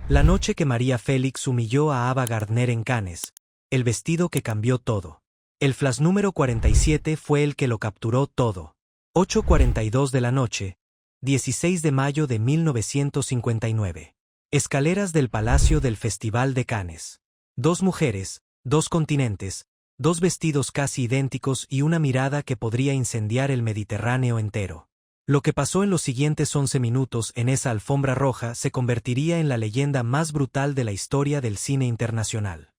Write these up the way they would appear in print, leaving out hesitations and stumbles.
La noche que María Félix humilló a Ava Gardner en Cannes. El vestido que cambió todo. El flash número 47 fue el que lo capturó todo. 8:42 de la noche, 16 de mayo de 1959. Escaleras del Palacio del Festival de Cannes. Dos mujeres, dos continentes, dos vestidos casi idénticos y una mirada que podría incendiar el Mediterráneo entero. Lo que pasó en los siguientes 11 minutos en esa alfombra roja se convertiría en la leyenda más brutal de la historia del cine internacional.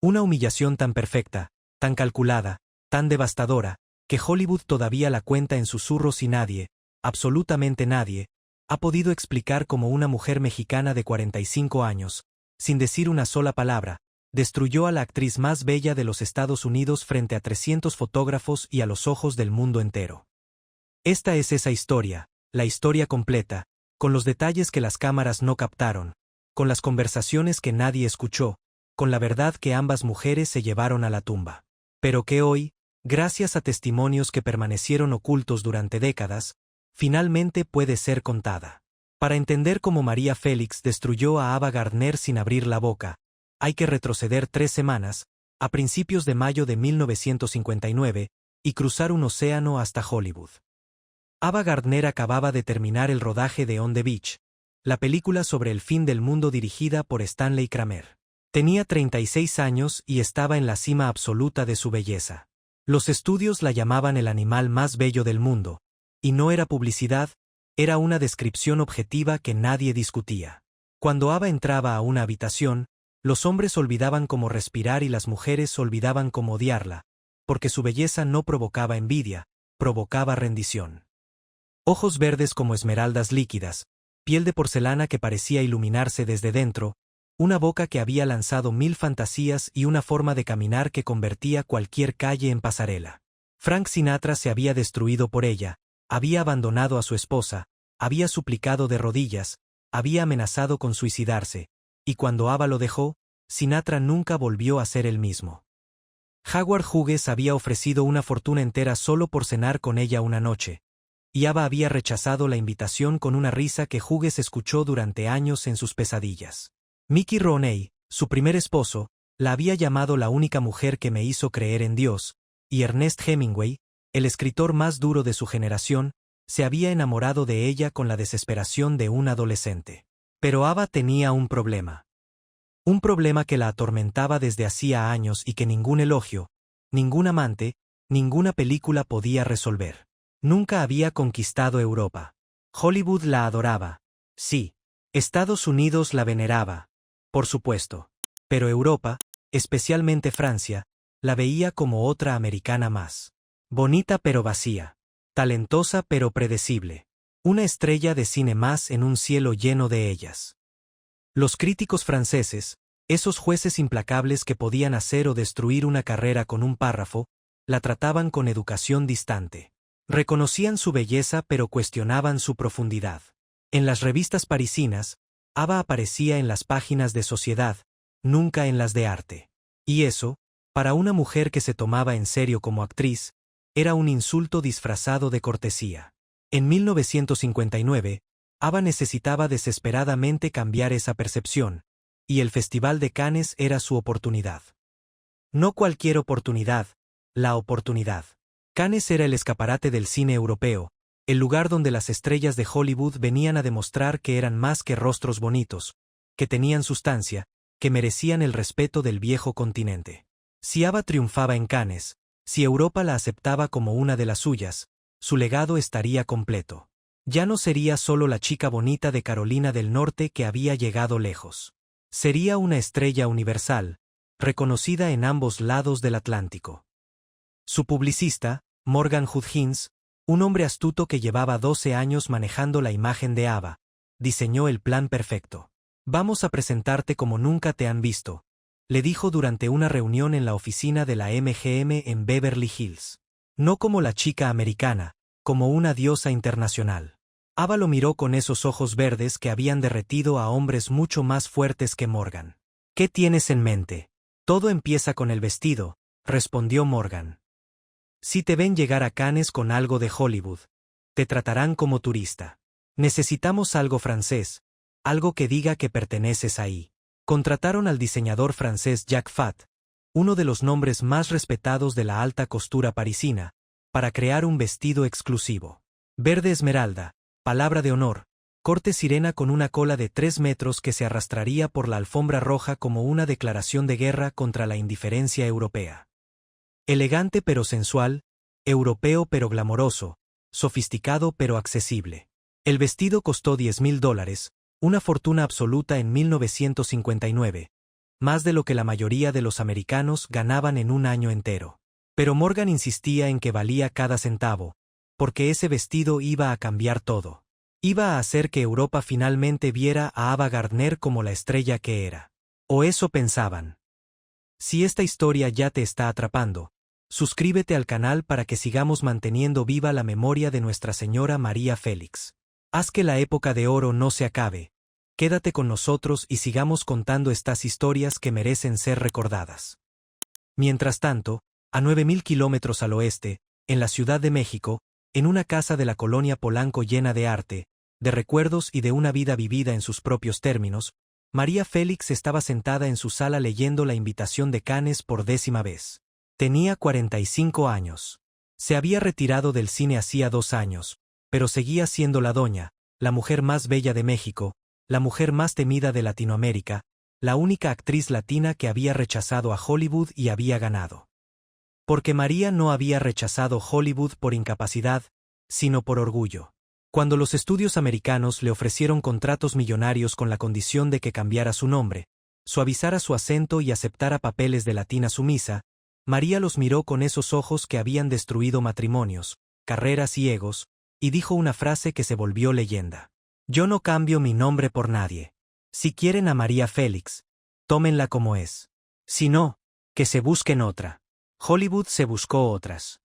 Una humillación tan perfecta, tan calculada, tan devastadora, que Hollywood todavía la cuenta en susurros y nadie, absolutamente nadie, ha podido explicar cómo una mujer mexicana de 45 años, sin decir una sola palabra, destruyó a la actriz más bella de los Estados Unidos frente a 300 fotógrafos y a los ojos del mundo entero. Esta es esa historia, la historia completa, con los detalles que las cámaras no captaron, con las conversaciones que nadie escuchó, con la verdad que ambas mujeres se llevaron a la tumba. Pero que hoy, gracias a testimonios que permanecieron ocultos durante décadas, finalmente puede ser contada. Para entender cómo María Félix destruyó a Ava Gardner sin abrir la boca, hay que retroceder 3 semanas, a principios de mayo de 1959, y cruzar un océano hasta Hollywood. Ava Gardner acababa de terminar el rodaje de On the Beach, la película sobre el fin del mundo dirigida por Stanley Kramer. Tenía 36 años y estaba en la cima absoluta de su belleza. Los estudios la llamaban el animal más bello del mundo, y no era publicidad, era una descripción objetiva que nadie discutía. Cuando Ava entraba a una habitación, los hombres olvidaban cómo respirar y las mujeres olvidaban cómo odiarla, porque su belleza no provocaba envidia, provocaba rendición. Ojos verdes como esmeraldas líquidas, piel de porcelana que parecía iluminarse desde dentro, una boca que había lanzado 1000 fantasías y una forma de caminar que convertía cualquier calle en pasarela. Frank Sinatra se había destruido por ella, había abandonado a su esposa, había suplicado de rodillas, había amenazado con suicidarse, y cuando Ava lo dejó, Sinatra nunca volvió a ser el mismo. Howard Hughes había ofrecido una fortuna entera solo por cenar con ella una noche, y Ava había rechazado la invitación con una risa que Hughes escuchó durante años en sus pesadillas. Mickey Rooney, su primer esposo, la había llamado la única mujer que me hizo creer en Dios, y Ernest Hemingway, el escritor más duro de su generación, se había enamorado de ella con la desesperación de un adolescente. Pero Ava tenía un problema. Un problema que la atormentaba desde hacía años y que ningún elogio, ningún amante, ninguna película podía resolver. Nunca había conquistado Europa. Hollywood la adoraba. Sí. Estados Unidos la veneraba. Por supuesto. Pero Europa, especialmente Francia, la veía como otra americana más. Bonita pero vacía. Talentosa pero predecible. Una estrella de cine más en un cielo lleno de ellas. Los críticos franceses, esos jueces implacables que podían hacer o destruir una carrera con un párrafo, la trataban con educación distante. Reconocían su belleza pero cuestionaban su profundidad. En las revistas parisinas, Ava aparecía en las páginas de sociedad, nunca en las de arte. Y eso, para una mujer que se tomaba en serio como actriz, era un insulto disfrazado de cortesía. En 1959, Ava necesitaba desesperadamente cambiar esa percepción, y el Festival de Cannes era su oportunidad. No cualquier oportunidad, la oportunidad. Cannes era el escaparate del cine europeo, el lugar donde las estrellas de Hollywood venían a demostrar que eran más que rostros bonitos, que tenían sustancia, que merecían el respeto del viejo continente. Si Ava triunfaba en Cannes, si Europa la aceptaba como una de las suyas, su legado estaría completo. Ya no sería solo la chica bonita de Carolina del Norte que había llegado lejos. Sería una estrella universal, reconocida en ambos lados del Atlántico. Su publicista, Morgan Hudgens, un hombre astuto que llevaba 12 años manejando la imagen de Ava, diseñó el plan perfecto. Vamos a presentarte como nunca te han visto, le dijo durante una reunión en la oficina de la MGM en Beverly Hills. No como la chica americana, como una diosa internacional. Ava lo miró con esos ojos verdes que habían derretido a hombres mucho más fuertes que Morgan. ¿Qué tienes en mente? Todo empieza con el vestido, respondió Morgan. Si te ven llegar a Cannes con algo de Hollywood, te tratarán como turista. Necesitamos algo francés, algo que diga que perteneces ahí. Contrataron al diseñador francés Jacques Fat, uno de los nombres más respetados de la alta costura parisina, para crear un vestido exclusivo. Verde esmeralda, palabra de honor, corte sirena con una cola de 3 metros que se arrastraría por la alfombra roja como una declaración de guerra contra la indiferencia europea. Elegante pero sensual, europeo pero glamoroso, sofisticado pero accesible. El vestido costó $10,000, una fortuna absoluta en 1959, más de lo que la mayoría de los americanos ganaban en un año entero. Pero Morgan insistía en que valía cada centavo, porque ese vestido iba a cambiar todo. Iba a hacer que Europa finalmente viera a Ava Gardner como la estrella que era. O eso pensaban. Si esta historia ya te está atrapando, suscríbete al canal para que sigamos manteniendo viva la memoria de Nuestra Señora María Félix. Haz que la época de oro no se acabe. Quédate con nosotros y sigamos contando estas historias que merecen ser recordadas. Mientras tanto, a 9,000 kilómetros al oeste, en la Ciudad de México, en una casa de la colonia Polanco llena de arte, de recuerdos y de una vida vivida en sus propios términos, María Félix estaba sentada en su sala leyendo La invitación de Cannes por 10ª vez. Tenía 45 años. Se había retirado del cine hacía 2 años, pero seguía siendo la doña, la mujer más bella de México, la mujer más temida de Latinoamérica, la única actriz latina que había rechazado a Hollywood y había ganado. Porque María no había rechazado Hollywood por incapacidad, sino por orgullo. Cuando los estudios americanos le ofrecieron contratos millonarios con la condición de que cambiara su nombre, suavizara su acento y aceptara papeles de latina sumisa, María los miró con esos ojos que habían destruido matrimonios, carreras y egos, y dijo una frase que se volvió leyenda. Yo no cambio mi nombre por nadie. Si quieren a María Félix, tómenla como es. Si no, que se busquen otra. Hollywood se buscó otras.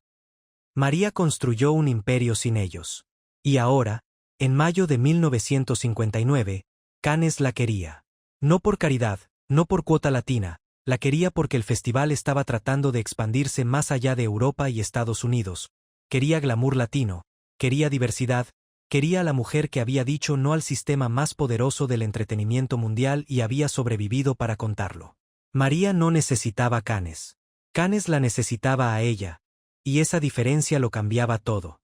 María construyó un imperio sin ellos. Y ahora, en mayo de 1959, Cannes la quería. No por caridad, no por cuota latina, la quería porque el festival estaba tratando de expandirse más allá de Europa y Estados Unidos. Quería glamour latino, quería diversidad, quería a la mujer que había dicho no al sistema más poderoso del entretenimiento mundial y había sobrevivido para contarlo. María no necesitaba Cannes. Cannes la necesitaba a ella, y esa diferencia lo cambiaba todo.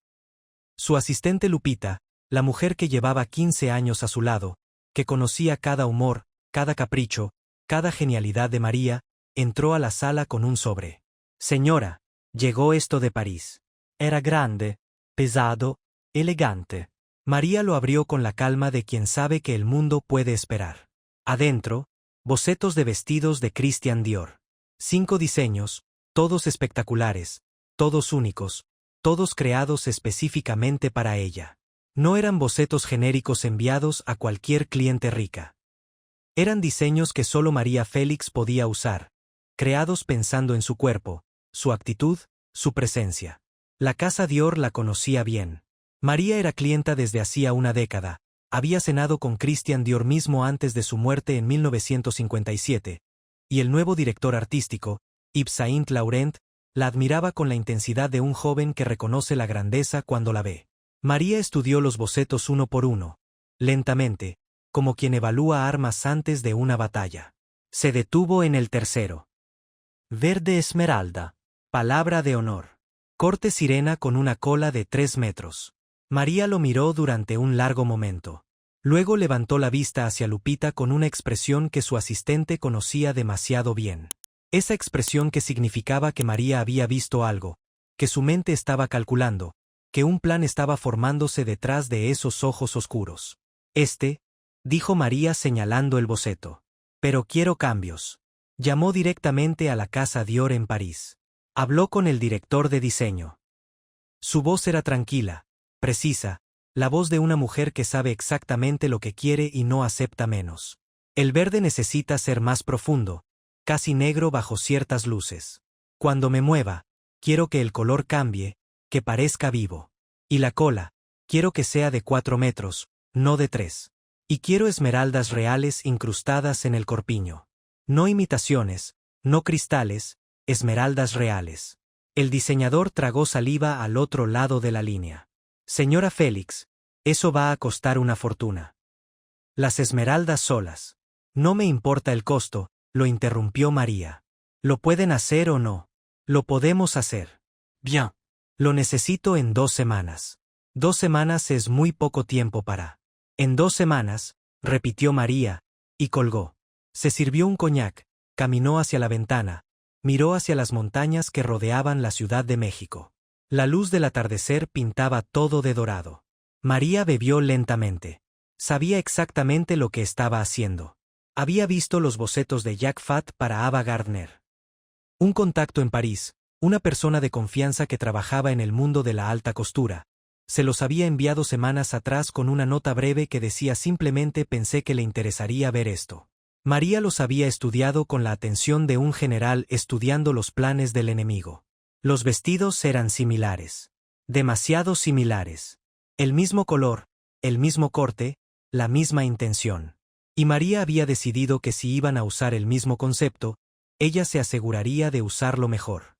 Su asistente Lupita, la mujer que llevaba 15 años a su lado, que conocía cada humor, cada capricho, cada genialidad de María, entró a la sala con un sobre. Señora, llegó esto de París. Era grande, pesado, elegante. María lo abrió con la calma de quien sabe que el mundo puede esperar. Adentro, bocetos de vestidos de Christian Dior. 5 diseños, todos espectaculares, todos únicos, todos creados específicamente para ella. No eran bocetos genéricos enviados a cualquier cliente rica. Eran diseños que solo María Félix podía usar, creados pensando en su cuerpo, su actitud, su presencia. La casa Dior la conocía bien. María era clienta desde hacía una década, había cenado con Christian Dior mismo antes de su muerte en 1957, y el nuevo director artístico, Yves Saint Laurent, la admiraba con la intensidad de un joven que reconoce la grandeza cuando la ve. María estudió los bocetos uno por uno, lentamente, como quien evalúa armas antes de una batalla. Se detuvo en el tercero. Verde esmeralda, palabra de honor. Corte sirena con una cola de 3 metros. María lo miró durante un largo momento. Luego levantó la vista hacia Lupita con una expresión que su asistente conocía demasiado bien. Esa expresión que significaba que María había visto algo, que su mente estaba calculando, que un plan estaba formándose detrás de esos ojos oscuros. Dijo María señalando el boceto. Pero quiero cambios. Llamó directamente a la casa Dior en París. Habló con el director de diseño. Su voz era tranquila, precisa, la voz de una mujer que sabe exactamente lo que quiere y no acepta menos. El verde necesita ser más profundo, casi negro bajo ciertas luces. Cuando me mueva, quiero que el color cambie, que parezca vivo. Y la cola, quiero que sea de 4 metros, no de 3. Y quiero esmeraldas reales incrustadas en el corpiño. No imitaciones, no cristales, esmeraldas reales. El diseñador tragó saliva al otro lado de la línea. Señora Félix, eso va a costar una fortuna. Las esmeraldas solas. No me importa el costo, lo interrumpió María. ¿Lo pueden hacer o no? Lo podemos hacer. Bien. Lo necesito en 2 semanas. 2 semanas es muy poco tiempo para. En 2 semanas, repitió María, y colgó. Se sirvió un coñac, caminó hacia la ventana, miró hacia las montañas que rodeaban la Ciudad de México. La luz del atardecer pintaba todo de dorado. María bebió lentamente. Sabía exactamente lo que estaba haciendo. Había visto los bocetos de Jack Fat para Ava Gardner. Un contacto en París, una persona de confianza que trabajaba en el mundo de la alta costura. Se los había enviado semanas atrás con una nota breve que decía simplemente pensé que le interesaría ver esto. María los había estudiado con la atención de un general estudiando los planes del enemigo. Los vestidos eran similares. Demasiado similares. El mismo color, el mismo corte, la misma intención. Y María había decidido que si iban a usar el mismo concepto, ella se aseguraría de usarlo mejor.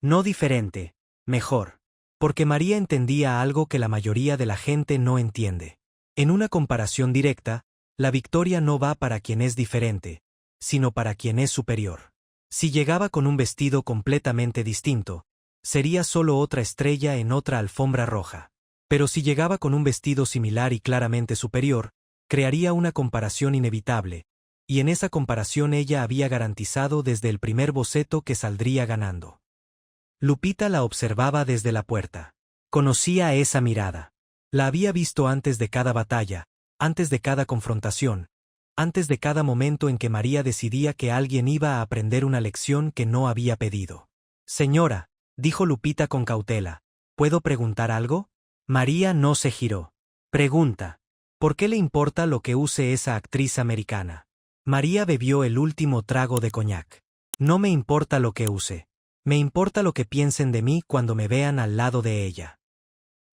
No diferente, mejor. Porque María entendía algo que la mayoría de la gente no entiende. En una comparación directa, la victoria no va para quien es diferente, sino para quien es superior. Si llegaba con un vestido completamente distinto, sería solo otra estrella en otra alfombra roja. Pero si llegaba con un vestido similar y claramente superior, crearía una comparación inevitable, y en esa comparación ella había garantizado desde el primer boceto que saldría ganando. Lupita la observaba desde la puerta. Conocía esa mirada. La había visto antes de cada batalla, antes de cada confrontación, antes de cada momento en que María decidía que alguien iba a aprender una lección que no había pedido. Señora, dijo Lupita con cautela, ¿puedo preguntar algo? María no se giró. Pregunta. ¿Por qué le importa lo que use esa actriz americana? María bebió el último trago de coñac. No me importa lo que use. Me importa lo que piensen de mí cuando me vean al lado de ella.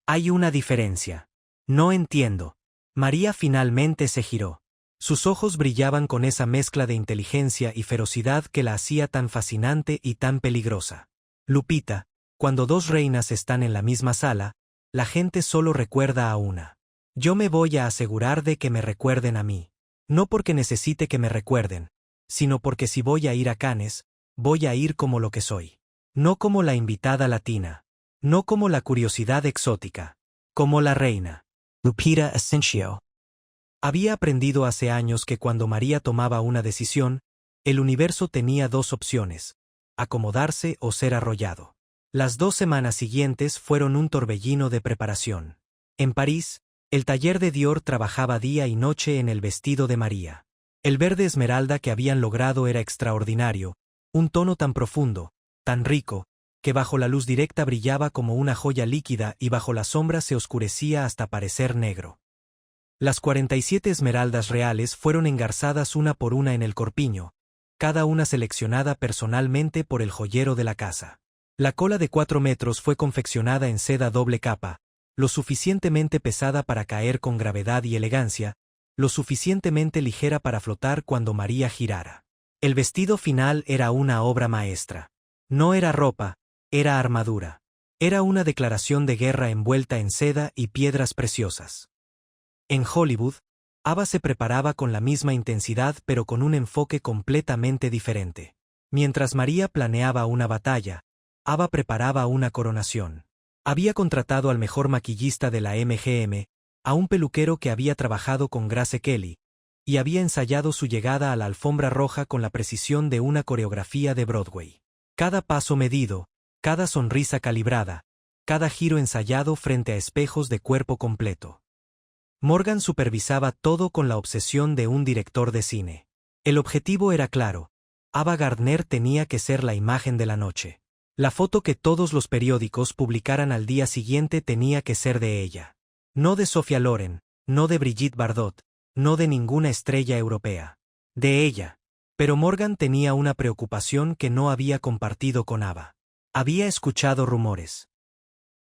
Hay una diferencia. No entiendo. María finalmente se giró. Sus ojos brillaban con esa mezcla de inteligencia y ferocidad que la hacía tan fascinante y tan peligrosa. Lupita, cuando 2 reinas están en la misma sala, la gente solo recuerda a una. Yo me voy a asegurar de que me recuerden a mí. No porque necesite que me recuerden, sino porque si voy a ir a Cannes, voy a ir como lo que soy. No como la invitada latina. No como la curiosidad exótica. Como la reina. Lupita Asensio. Había aprendido hace años que cuando María tomaba una decisión, el universo tenía 2 opciones: acomodarse o ser arrollado. Las 2 semanas siguientes fueron un torbellino de preparación. En París, el taller de Dior trabajaba día y noche en el vestido de María. El verde esmeralda que habían logrado era extraordinario, un tono tan profundo, tan rico, que bajo la luz directa brillaba como una joya líquida y bajo la sombra se oscurecía hasta parecer negro. Las 47 esmeraldas reales fueron engarzadas una por una en el corpiño, cada una seleccionada personalmente por el joyero de la casa. La cola de 4 metros fue confeccionada en seda doble capa, lo suficientemente pesada para caer con gravedad y elegancia, lo suficientemente ligera para flotar cuando María girara. El vestido final era una obra maestra. No era ropa, era armadura. Era una declaración de guerra envuelta en seda y piedras preciosas. En Hollywood, Ava se preparaba con la misma intensidad pero con un enfoque completamente diferente. Mientras María planeaba una batalla, Ava preparaba una coronación. Había contratado al mejor maquillista de la MGM, a un peluquero que había trabajado con Grace Kelly, y había ensayado su llegada a la alfombra roja con la precisión de una coreografía de Broadway. Cada paso medido, cada sonrisa calibrada, cada giro ensayado frente a espejos de cuerpo completo. Morgan supervisaba todo con la obsesión de un director de cine. El objetivo era claro: Ava Gardner tenía que ser la imagen de la noche. La foto que todos los periódicos publicaran al día siguiente tenía que ser de ella. No de Sophia Loren, no de Brigitte Bardot, no de ninguna estrella europea. De ella. Pero Morgan tenía una preocupación que no había compartido con Ava. Había escuchado rumores.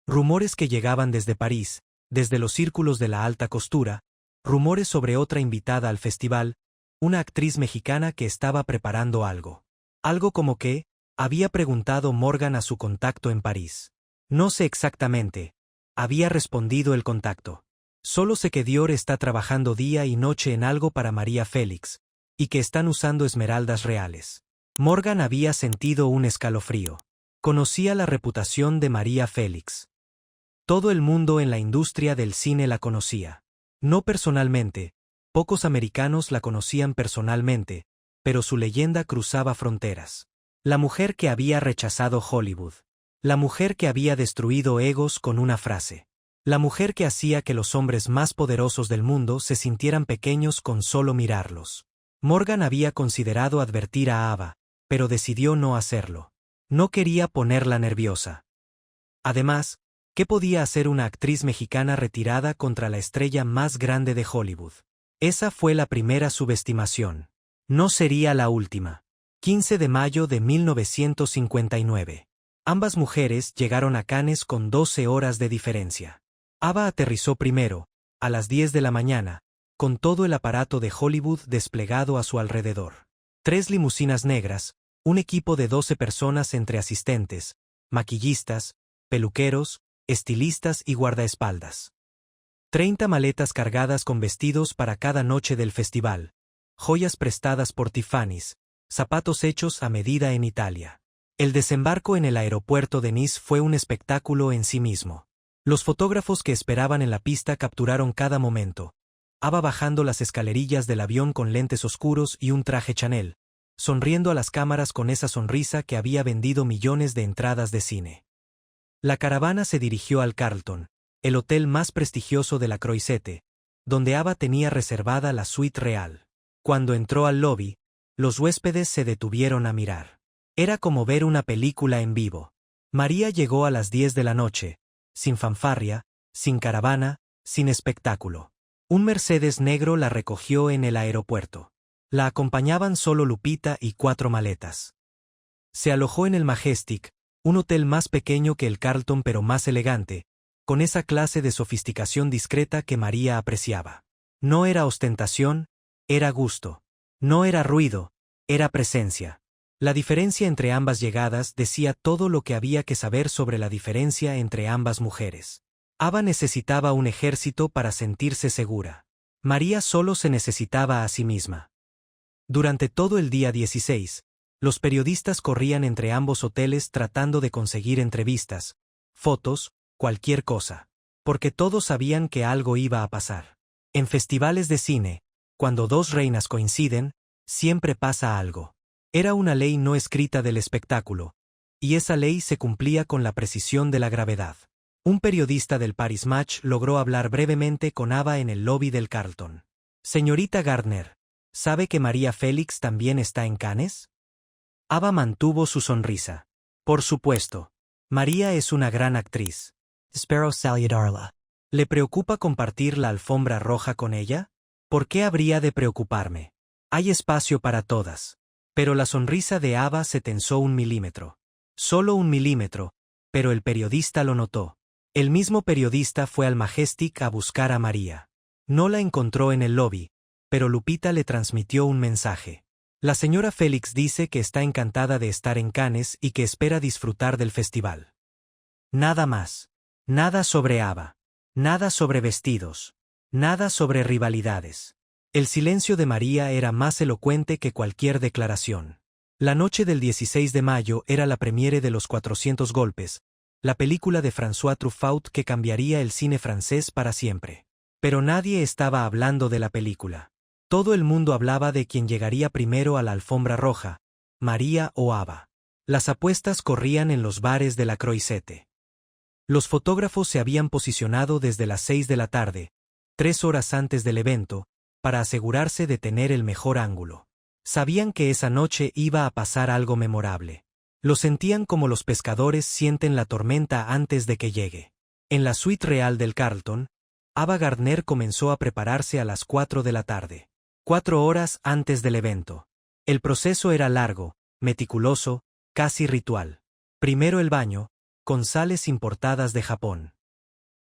Rumores que llegaban desde París, desde los círculos de la alta costura, rumores sobre otra invitada al festival, una actriz mexicana que estaba preparando algo. Algo como que, había preguntado Morgan a su contacto en París. No sé exactamente, había respondido el contacto. Solo sé que Dior está trabajando día y noche en algo para María Félix, y que están usando esmeraldas reales. Morgan había sentido un escalofrío. Conocía la reputación de María Félix. Todo el mundo en la industria del cine la conocía. No personalmente, pocos americanos la conocían personalmente, pero su leyenda cruzaba fronteras. La mujer que había rechazado Hollywood. La mujer que había destruido egos con una frase. La mujer que hacía que los hombres más poderosos del mundo se sintieran pequeños con solo mirarlos. Morgan había considerado advertir a Ava, pero decidió no hacerlo. No quería ponerla nerviosa. Además, ¿qué podía hacer una actriz mexicana retirada contra la estrella más grande de Hollywood? Esa fue la primera subestimación. No sería la última. 15 de mayo de 1959. Ambas mujeres llegaron a Cannes con 12 horas de diferencia. Ava aterrizó primero, a las 10 de la mañana, con todo el aparato de Hollywood desplegado a su alrededor. 3 limusinas negras, un equipo de 12 personas entre asistentes, maquillistas, peluqueros, estilistas y guardaespaldas. 30 maletas cargadas con vestidos para cada noche del festival, joyas prestadas por Tiffany's, zapatos hechos a medida en Italia. El desembarco en el aeropuerto de Nice fue un espectáculo en sí mismo. Los fotógrafos que esperaban en la pista capturaron cada momento. Ava bajando las escalerillas del avión con lentes oscuros y un traje Chanel, sonriendo a las cámaras con esa sonrisa que había vendido millones de entradas de cine. La caravana se dirigió al Carlton, el hotel más prestigioso de la Croisette, donde Ava tenía reservada la suite real. Cuando entró al lobby, los huéspedes se detuvieron a mirar. Era como ver una película en vivo. María llegó a las 10 de la noche, sin fanfarria, sin caravana, sin espectáculo. Un Mercedes negro la recogió en el aeropuerto. La acompañaban solo Lupita y 4 maletas. Se alojó en el Majestic, un hotel más pequeño que el Carlton pero más elegante, con esa clase de sofisticación discreta que María apreciaba. No era ostentación, era gusto. No era ruido, era presencia. La diferencia entre ambas llegadas decía todo lo que había que saber sobre la diferencia entre ambas mujeres. Ava necesitaba un ejército para sentirse segura. María solo se necesitaba a sí misma. Durante todo el día 16, los periodistas corrían entre ambos hoteles tratando de conseguir entrevistas, fotos, cualquier cosa. Porque todos sabían que algo iba a pasar. En festivales de cine, cuando dos reinas coinciden, siempre pasa algo. Era una ley no escrita del espectáculo, y esa ley se cumplía con la precisión de la gravedad. Un periodista del Paris Match logró hablar brevemente con Ava en el lobby del Carlton. Señorita Gardner, ¿sabe que María Félix también está en Cannes? Ava mantuvo su sonrisa. Por supuesto. María es una gran actriz. Espero saludarla. ¿Le preocupa compartir la alfombra roja con ella? ¿Por qué habría de preocuparme? Hay espacio para todas. Pero la sonrisa de Ava se tensó 1 milímetro. Solo 1 milímetro, pero el periodista lo notó. El mismo periodista fue al Majestic a buscar a María. No la encontró en el lobby, pero Lupita le transmitió un mensaje. La señora Félix dice que está encantada de estar en Cannes y que espera disfrutar del festival. Nada más. Nada sobre Ava. Nada sobre vestidos. Nada sobre rivalidades. El silencio de María era más elocuente que cualquier declaración. La noche del 16 de mayo era la premiere de Los 400 golpes, la película de François Truffaut que cambiaría el cine francés para siempre. Pero nadie estaba hablando de la película. Todo el mundo hablaba de quién llegaría primero a la alfombra roja, María o Ava. Las apuestas corrían en los bares de la Croisette. Los fotógrafos se habían posicionado desde las 6 de la tarde, 3 horas antes del evento, para asegurarse de tener el mejor ángulo. Sabían que esa noche iba a pasar algo memorable. Lo sentían como los pescadores sienten la tormenta antes de que llegue. En la suite real del Carlton, Ava Gardner comenzó a prepararse a las 4 de la tarde. 4 horas antes del evento. El proceso era largo, meticuloso, casi ritual. Primero el baño, con sales importadas de Japón.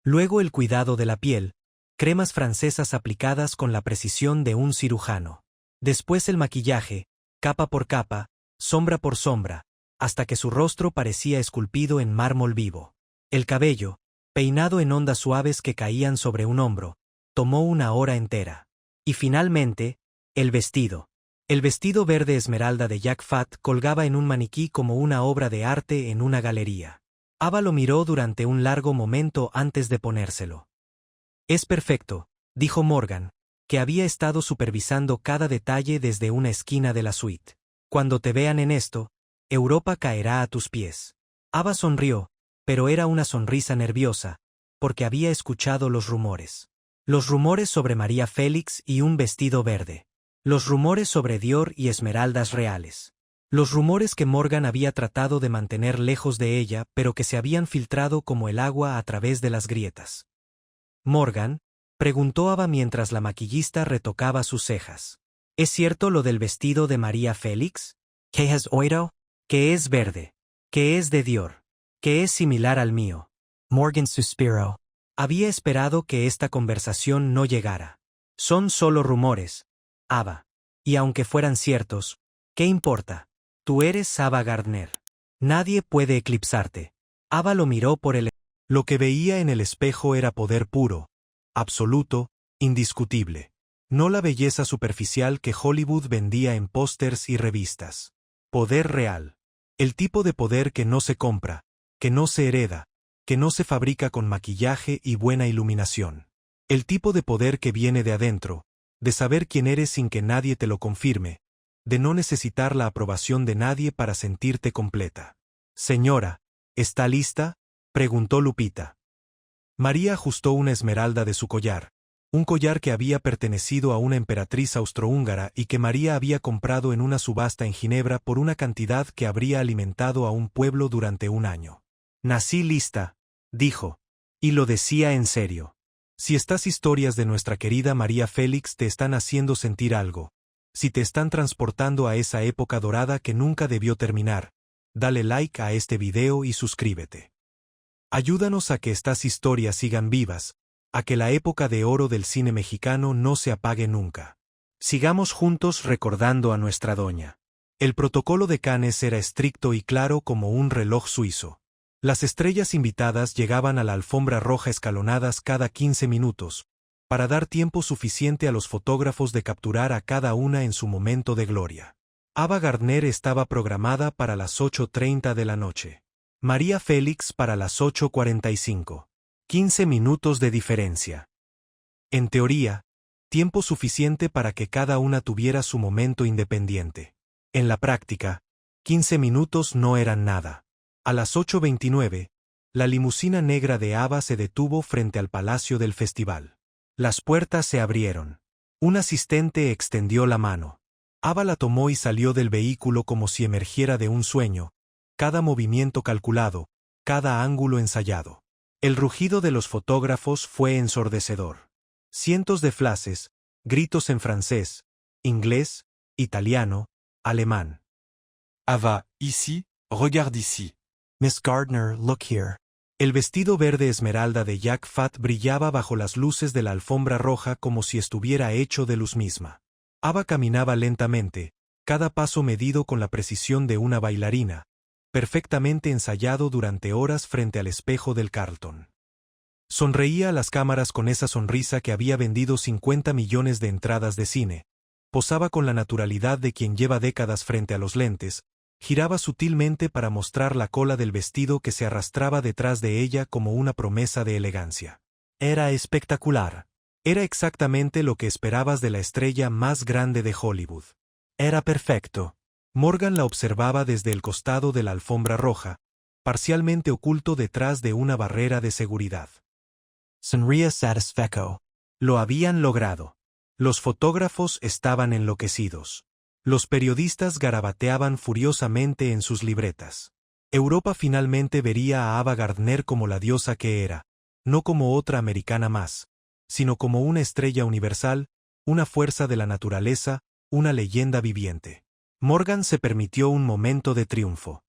Luego el cuidado de la piel, cremas francesas aplicadas con la precisión de un cirujano. Después el maquillaje, capa por capa, sombra por sombra, hasta que su rostro parecía esculpido en mármol vivo. El cabello, peinado en ondas suaves que caían sobre un hombro, tomó una hora entera. Y finalmente, el vestido. El vestido verde esmeralda de Jack Fat colgaba en un maniquí como una obra de arte en una galería. Ava lo miró durante un largo momento antes de ponérselo. «Es perfecto», dijo Morgan, que había estado supervisando cada detalle desde una esquina de la suite. «Cuando te vean en esto, Europa caerá a tus pies». Ava sonrió, pero era una sonrisa nerviosa, porque había escuchado los rumores. Los rumores sobre María Félix y un vestido verde. Los rumores sobre Dior y esmeraldas reales. Los rumores que Morgan había tratado de mantener lejos de ella, pero que se habían filtrado como el agua a través de las grietas. «Morgan», preguntó Ava mientras la maquillista retocaba sus cejas. «¿Es cierto lo del vestido de María Félix? ¿Que has oído? Que es verde. Que es de Dior. Que es similar al mío». Morgan suspiró. Había esperado que esta conversación no llegara. «Son solo rumores, Ava. Y aunque fueran ciertos, ¿qué importa? Tú eres Ava Gardner. Nadie puede eclipsarte». Ava lo miró por el... Lo que veía en el espejo era poder puro, absoluto, indiscutible. No la belleza superficial que Hollywood vendía en pósters y revistas. Poder real. El tipo de poder que no se compra, que no se hereda, que no se fabrica con maquillaje y buena iluminación. El tipo de poder que viene de adentro, de saber quién eres sin que nadie te lo confirme, de no necesitar la aprobación de nadie para sentirte completa. «Señora, ¿está lista?», preguntó Lupita. María ajustó una esmeralda de su collar, un collar que había pertenecido a una emperatriz austrohúngara y que María había comprado en una subasta en Ginebra por una cantidad que habría alimentado a un pueblo durante un año. «Nací lista», dijo, y lo decía en serio. Si estas historias de nuestra querida María Félix te están haciendo sentir algo, si te están transportando a esa época dorada que nunca debió terminar, dale like a este video y suscríbete. Ayúdanos a que estas historias sigan vivas, a que la época de oro del cine mexicano no se apague nunca. Sigamos juntos recordando a nuestra doña. El protocolo de Cannes era estricto y claro como un reloj suizo. Las estrellas invitadas llegaban a la alfombra roja escalonadas cada 15 minutos, para dar tiempo suficiente a los fotógrafos de capturar a cada una en su momento de gloria. Ava Gardner estaba programada para las 8:30 de la noche. María Félix para las 8:45. 15 minutos de diferencia. En teoría, tiempo suficiente para que cada una tuviera su momento independiente. En la práctica, 15 minutos no eran nada. A las 8:29, la limusina negra de Ava se detuvo frente al Palacio del Festival. Las puertas se abrieron. Un asistente extendió la mano. Ava la tomó y salió del vehículo como si emergiera de un sueño, cada movimiento calculado, cada ángulo ensayado. El rugido de los fotógrafos fue ensordecedor. Cientos de flashes, gritos en francés, inglés, italiano, alemán. Ava, ici, regarde ici. Miss Gardner, look here. El vestido verde esmeralda de Jack Fat brillaba bajo las luces de la alfombra roja como si estuviera hecho de luz misma. Ava caminaba lentamente, cada paso medido con la precisión de una bailarina, perfectamente ensayado durante horas frente al espejo del Carlton. Sonreía a las cámaras con esa sonrisa que había vendido 50 millones de entradas de cine, posaba con la naturalidad de quien lleva décadas frente a los lentes, giraba sutilmente para mostrar la cola del vestido que se arrastraba detrás de ella como una promesa de elegancia. Era espectacular. Era exactamente lo que esperabas de la estrella más grande de Hollywood. Era perfecto. Morgan la observaba desde el costado de la alfombra roja, parcialmente oculto detrás de una barrera de seguridad. Sonría satisfecho. Lo habían logrado. Los fotógrafos estaban enloquecidos. Los periodistas garabateaban furiosamente en sus libretas. Europa finalmente vería a Ava Gardner como la diosa que era, no como otra americana más, sino como una estrella universal, una fuerza de la naturaleza, una leyenda viviente. Morgan se permitió un momento de triunfo.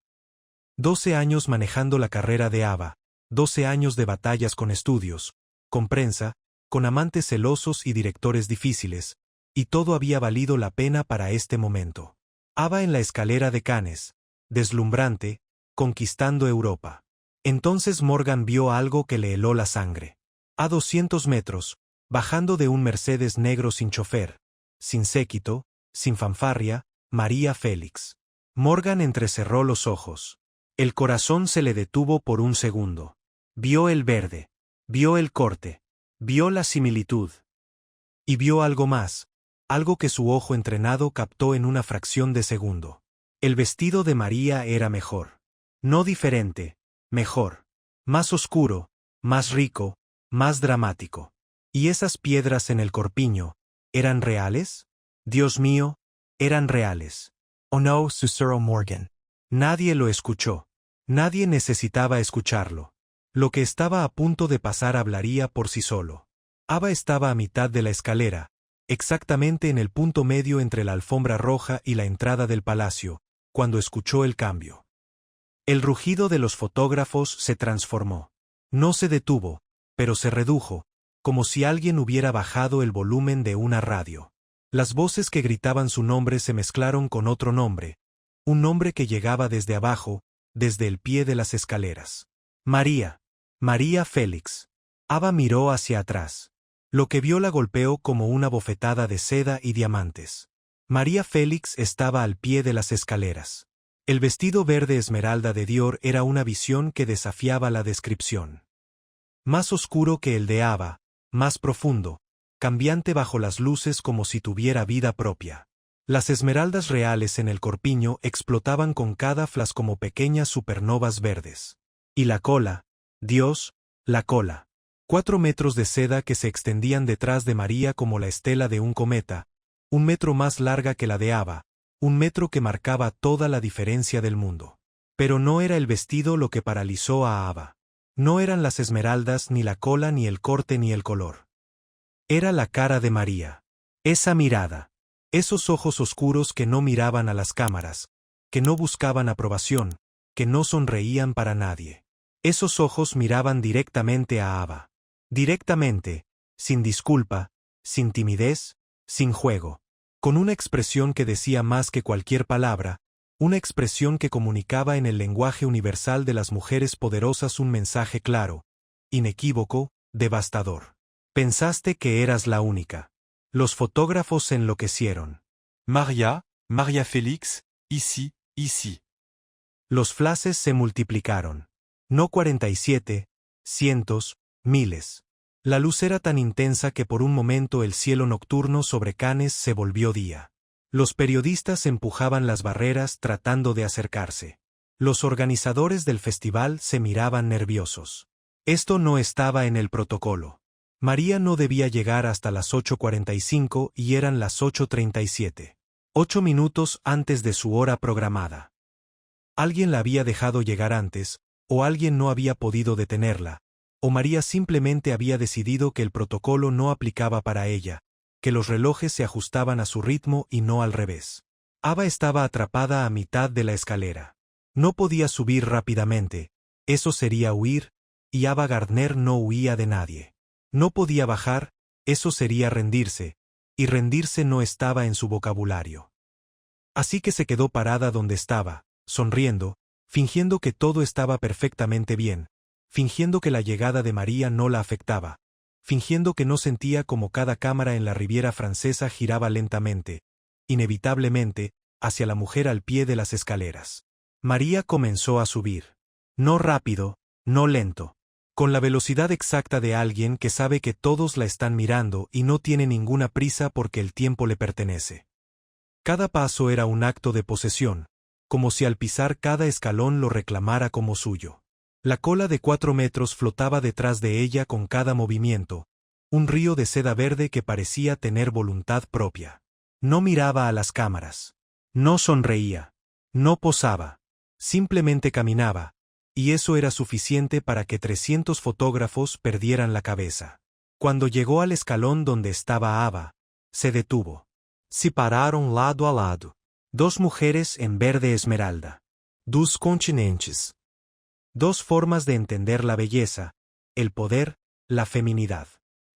12 años manejando la carrera de Ava, 12 años de batallas con estudios, con prensa, con amantes celosos y directores difíciles, y todo había valido la pena para este momento. Ava en la escalera de Cannes, deslumbrante, conquistando Europa. Entonces Morgan vio algo que le heló la sangre. A 200 metros, bajando de un Mercedes negro sin chofer, sin séquito, sin fanfarria, María Félix. Morgan entrecerró los ojos. El corazón se le detuvo por un segundo. Vio el verde, vio el corte, vio la similitud. Y vio algo más, algo que su ojo entrenado captó en una fracción de segundo. El vestido de María era mejor. No diferente, mejor. Más oscuro, más rico, más dramático. ¿Y esas piedras en el corpiño, eran reales? Dios mío, eran reales. Oh no, susurró Morgan. Nadie lo escuchó. Nadie necesitaba escucharlo. Lo que estaba a punto de pasar hablaría por sí solo. Ava estaba a mitad de la escalera, exactamente en el punto medio entre la alfombra roja y la entrada del palacio, cuando escuchó el cambio. El rugido de los fotógrafos se transformó. No se detuvo, pero se redujo, como si alguien hubiera bajado el volumen de una radio. Las voces que gritaban su nombre se mezclaron con otro nombre, un nombre que llegaba desde abajo, desde el pie de las escaleras. María. María Félix. Ava miró hacia atrás. Lo que vio la golpeó como una bofetada de seda y diamantes. María Félix estaba al pie de las escaleras. El vestido verde esmeralda de Dior era una visión que desafiaba la descripción. Más oscuro que el de Ava, más profundo, cambiante bajo las luces como si tuviera vida propia. Las esmeraldas reales en el corpiño explotaban con cada flash como pequeñas supernovas verdes. Y la cola, Dios, la cola. 4 metros de seda que se extendían detrás de María como la estela de un cometa, 1 metro más larga que la de Ava, 1 metro que marcaba toda la diferencia del mundo. Pero no era el vestido lo que paralizó a Ava. No eran las esmeraldas, ni la cola, ni el corte, ni el color. Era la cara de María. Esa mirada. Esos ojos oscuros que no miraban a las cámaras, que no buscaban aprobación, que no sonreían para nadie. Esos ojos miraban directamente a Ava. Directamente, sin disculpa, sin timidez, sin juego. Con una expresión que decía más que cualquier palabra, una expresión que comunicaba en el lenguaje universal de las mujeres poderosas un mensaje claro, inequívoco, devastador. Pensaste que eras la única. Los fotógrafos se enloquecieron. María, María Félix, ici, ici. Los flashes se multiplicaron. No 47, cientos, miles. La luz era tan intensa que por un momento el cielo nocturno sobre Cannes se volvió día. Los periodistas empujaban las barreras tratando de acercarse. Los organizadores del festival se miraban nerviosos. Esto no estaba en el protocolo. María no debía llegar hasta las 8:45 y eran las 8:37. 8 minutos antes de su hora programada. Alguien la había dejado llegar antes, o alguien no había podido detenerla, o María simplemente había decidido que el protocolo no aplicaba para ella, que los relojes se ajustaban a su ritmo y no al revés. Ava estaba atrapada a mitad de la escalera. No podía subir rápidamente, eso sería huir, y Ava Gardner no huía de nadie. No podía bajar, eso sería rendirse, y rendirse no estaba en su vocabulario. Así que se quedó parada donde estaba, sonriendo, fingiendo que todo estaba perfectamente bien, fingiendo que la llegada de María no la afectaba, fingiendo que no sentía como cada cámara en la Riviera Francesa giraba lentamente, inevitablemente, hacia la mujer al pie de las escaleras. María comenzó a subir. No rápido, no lento. Con la velocidad exacta de alguien que sabe que todos la están mirando y no tiene ninguna prisa porque el tiempo le pertenece. Cada paso era un acto de posesión, como si al pisar cada escalón lo reclamara como suyo. La cola de 4 metros flotaba detrás de ella con cada movimiento, un río de seda verde que parecía tener voluntad propia. No miraba a las cámaras. No sonreía. No posaba. Simplemente caminaba, y eso era suficiente para que 300 fotógrafos perdieran la cabeza. Cuando llegó al escalón donde estaba Ava, se detuvo. Se pararon lado a lado. 2 mujeres en verde esmeralda. 2 continentes. 2 formas de entender la belleza, el poder, la feminidad.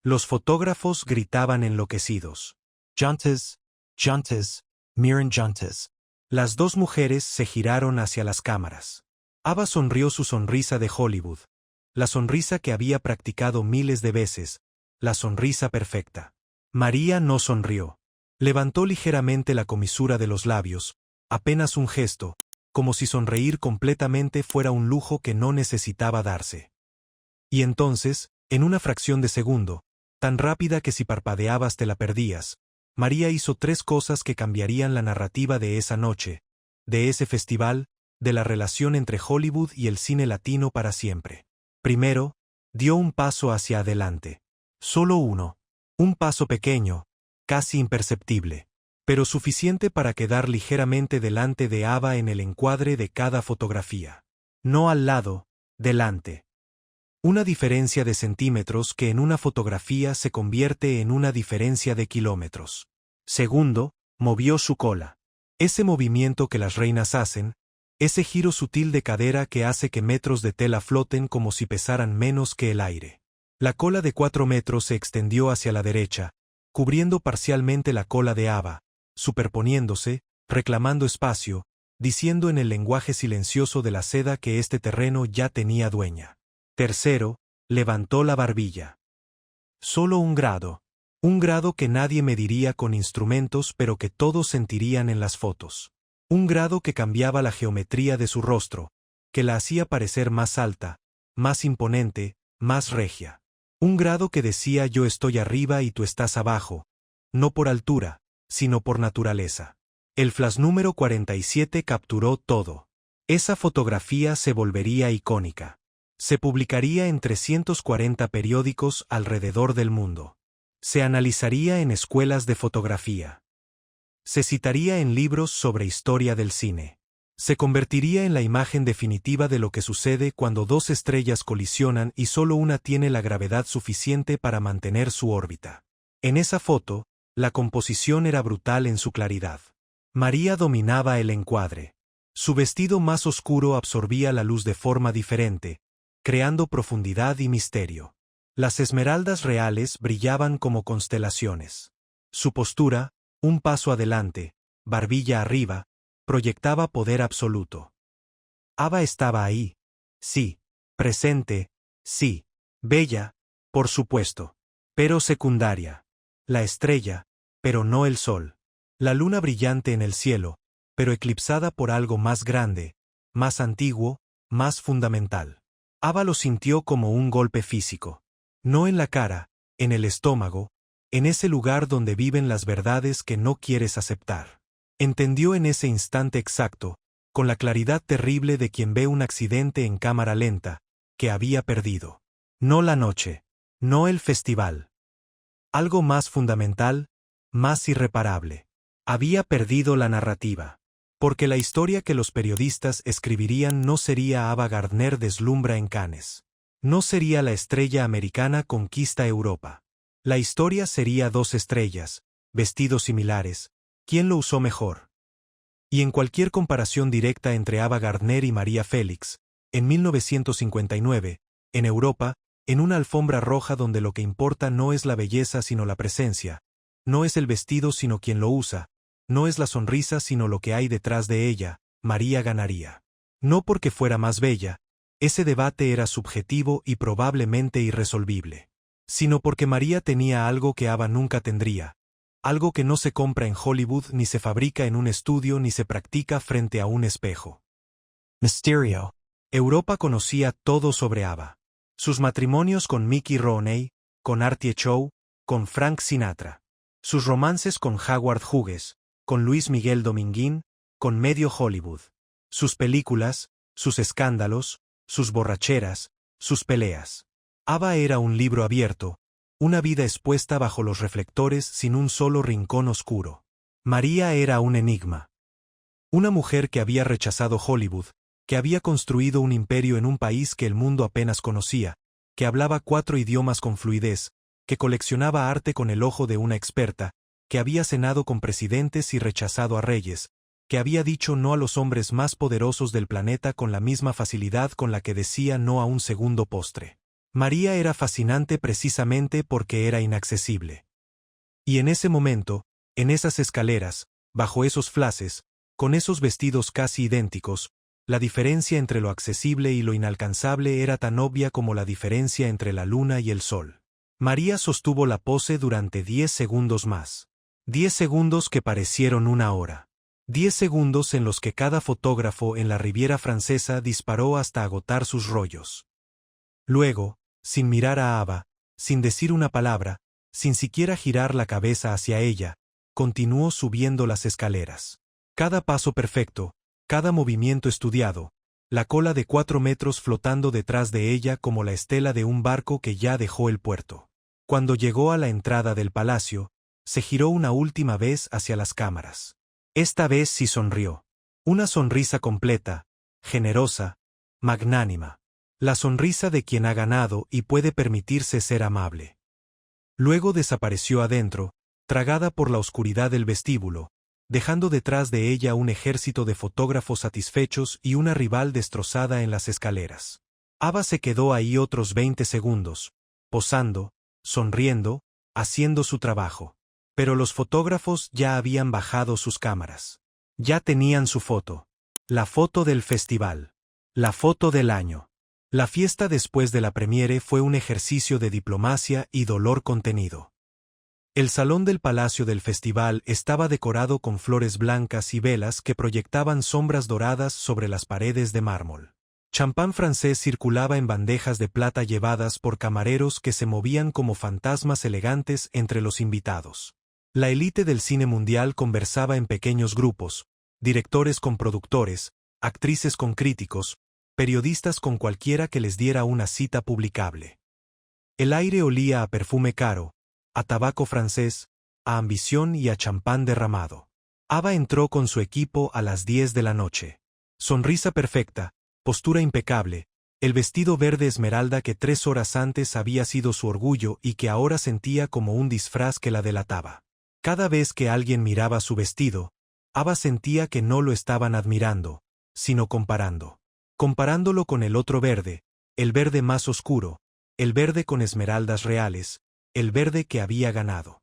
Los fotógrafos gritaban enloquecidos. Juntes, juntes, miren juntes. Las 2 mujeres se giraron hacia las cámaras. Ava sonrió su sonrisa de Hollywood. La sonrisa que había practicado miles de veces, la sonrisa perfecta. María no sonrió. Levantó ligeramente la comisura de los labios, apenas un gesto, como si sonreír completamente fuera un lujo que no necesitaba darse. Y entonces, en una fracción de segundo, tan rápida que si parpadeabas te la perdías, María hizo 3 cosas que cambiarían la narrativa de esa noche, de ese festival, de la relación entre Hollywood y el cine latino para siempre. Primero, dio un paso hacia adelante. Solo uno. Un paso pequeño, casi imperceptible, pero suficiente para quedar ligeramente delante de Ava en el encuadre de cada fotografía. No al lado, delante. Una diferencia de centímetros que en una fotografía se convierte en una diferencia de kilómetros. Segundo, movió su cola. Ese movimiento que las reinas hacen, ese giro sutil de cadera que hace que metros de tela floten como si pesaran menos que el aire. La cola de 4 metros se extendió hacia la derecha, cubriendo parcialmente la cola de Ava, superponiéndose, reclamando espacio, diciendo en el lenguaje silencioso de la seda que este terreno ya tenía dueña. Tercero, levantó la barbilla. Solo un grado que nadie mediría con instrumentos pero que todos sentirían en las fotos. Un grado que cambiaba la geometría de su rostro, que la hacía parecer más alta, más imponente, más regia. Un grado que decía yo estoy arriba y tú estás abajo, no por altura, sino por naturaleza. El flash número 47 capturó todo. Esa fotografía se volvería icónica. Se publicaría en 340 periódicos alrededor del mundo. Se analizaría en escuelas de fotografía. Se citaría en libros sobre historia del cine. Se convertiría en la imagen definitiva de lo que sucede cuando 2 estrellas colisionan y solo una tiene la gravedad suficiente para mantener su órbita. En esa foto, la composición era brutal en su claridad. María dominaba el encuadre. Su vestido más oscuro absorbía la luz de forma diferente, creando profundidad y misterio. Las esmeraldas reales brillaban como constelaciones. Su postura, un paso adelante, barbilla arriba, proyectaba poder absoluto. Ava estaba ahí. Sí. Presente. Sí. Bella, por supuesto. Pero secundaria. La estrella, pero no el sol. La luna brillante en el cielo, pero eclipsada por algo más grande, más antiguo, más fundamental. Ava lo sintió como un golpe físico. No en la cara, en el estómago, en ese lugar donde viven las verdades que no quieres aceptar. Entendió en ese instante exacto, con la claridad terrible de quien ve un accidente en cámara lenta, que había perdido. No la noche, no el festival. Algo más fundamental, más irreparable. Había perdido la narrativa. Porque la historia que los periodistas escribirían no sería Ava Gardner deslumbra en Cannes. No sería la estrella americana conquista Europa. La historia sería 2 estrellas, vestidos similares, ¿quién lo usó mejor? Y en cualquier comparación directa entre Ava Gardner y María Félix, en 1959, en Europa, en una alfombra roja donde lo que importa no es la belleza sino la presencia, no es el vestido sino quien lo usa, no es la sonrisa sino lo que hay detrás de ella, María ganaría. No porque fuera más bella, ese debate era subjetivo y probablemente irresolvible, sino porque María tenía algo que Ava nunca tendría, algo que no se compra en Hollywood ni se fabrica en un estudio ni se practica frente a un espejo. Mysterio. Europa conocía todo sobre Ava. Sus matrimonios con Mickey Rooney, con Artie Shaw, con Frank Sinatra. Sus romances con Howard Hughes, con Luis Miguel Dominguín, con medio Hollywood. Sus películas, sus escándalos, sus borracheras, sus peleas. Ava era un libro abierto, una vida expuesta bajo los reflectores sin un solo rincón oscuro. María era un enigma. Una mujer que había rechazado Hollywood, que había construido un imperio en un país que el mundo apenas conocía, que hablaba 4 idiomas con fluidez, que coleccionaba arte con el ojo de una experta, que había cenado con presidentes y rechazado a reyes, que había dicho no a los hombres más poderosos del planeta con la misma facilidad con la que decía no a un segundo postre. María era fascinante precisamente porque era inaccesible. Y en ese momento, en esas escaleras, bajo esos flashes, con esos vestidos casi idénticos, La diferencia entre lo accesible y lo inalcanzable era tan obvia como la diferencia entre la luna y el sol. María sostuvo la pose durante 10 segundos más. 10 segundos que parecieron una hora. 10 segundos en los que cada fotógrafo en la Riviera Francesa disparó hasta agotar sus rollos. Luego, sin mirar a Ava, sin decir una palabra, sin siquiera girar la cabeza hacia ella, continuó subiendo las escaleras. Cada paso perfecto, cada movimiento estudiado, la cola de 4 metros flotando detrás de ella como la estela de un barco que ya dejó el puerto. Cuando llegó a la entrada del palacio, se giró una última vez hacia las cámaras. Esta vez sí sonrió. Una sonrisa completa, generosa, magnánima. La sonrisa de quien ha ganado y puede permitirse ser amable. Luego desapareció adentro, tragada por la oscuridad del vestíbulo, dejando detrás de ella un ejército de fotógrafos satisfechos y una rival destrozada en las escaleras. Ava se quedó ahí otros 20 segundos, posando, sonriendo, haciendo su trabajo. Pero los fotógrafos ya habían bajado sus cámaras. Ya tenían su foto. La foto del festival. La foto del año. La fiesta después de la premiere fue un ejercicio de diplomacia y dolor contenido. El salón del palacio del festival estaba decorado con flores blancas y velas que proyectaban sombras doradas sobre las paredes de mármol. Champán francés circulaba en bandejas de plata llevadas por camareros que se movían como fantasmas elegantes entre los invitados. La élite del cine mundial conversaba en pequeños grupos, directores con productores, actrices con críticos, periodistas con cualquiera que les diera una cita publicable. El aire olía a perfume caro, a tabaco francés, a ambición y a champán derramado. Ava entró con su equipo a las 10 de la noche. Sonrisa perfecta, postura impecable, el vestido verde esmeralda que 3 horas antes había sido su orgullo y que ahora sentía como un disfraz que la delataba. Cada vez que alguien miraba su vestido, Ava sentía que no lo estaban admirando, sino comparando. Comparándolo con el otro verde, el verde más oscuro, el verde con esmeraldas reales, el verde que había ganado.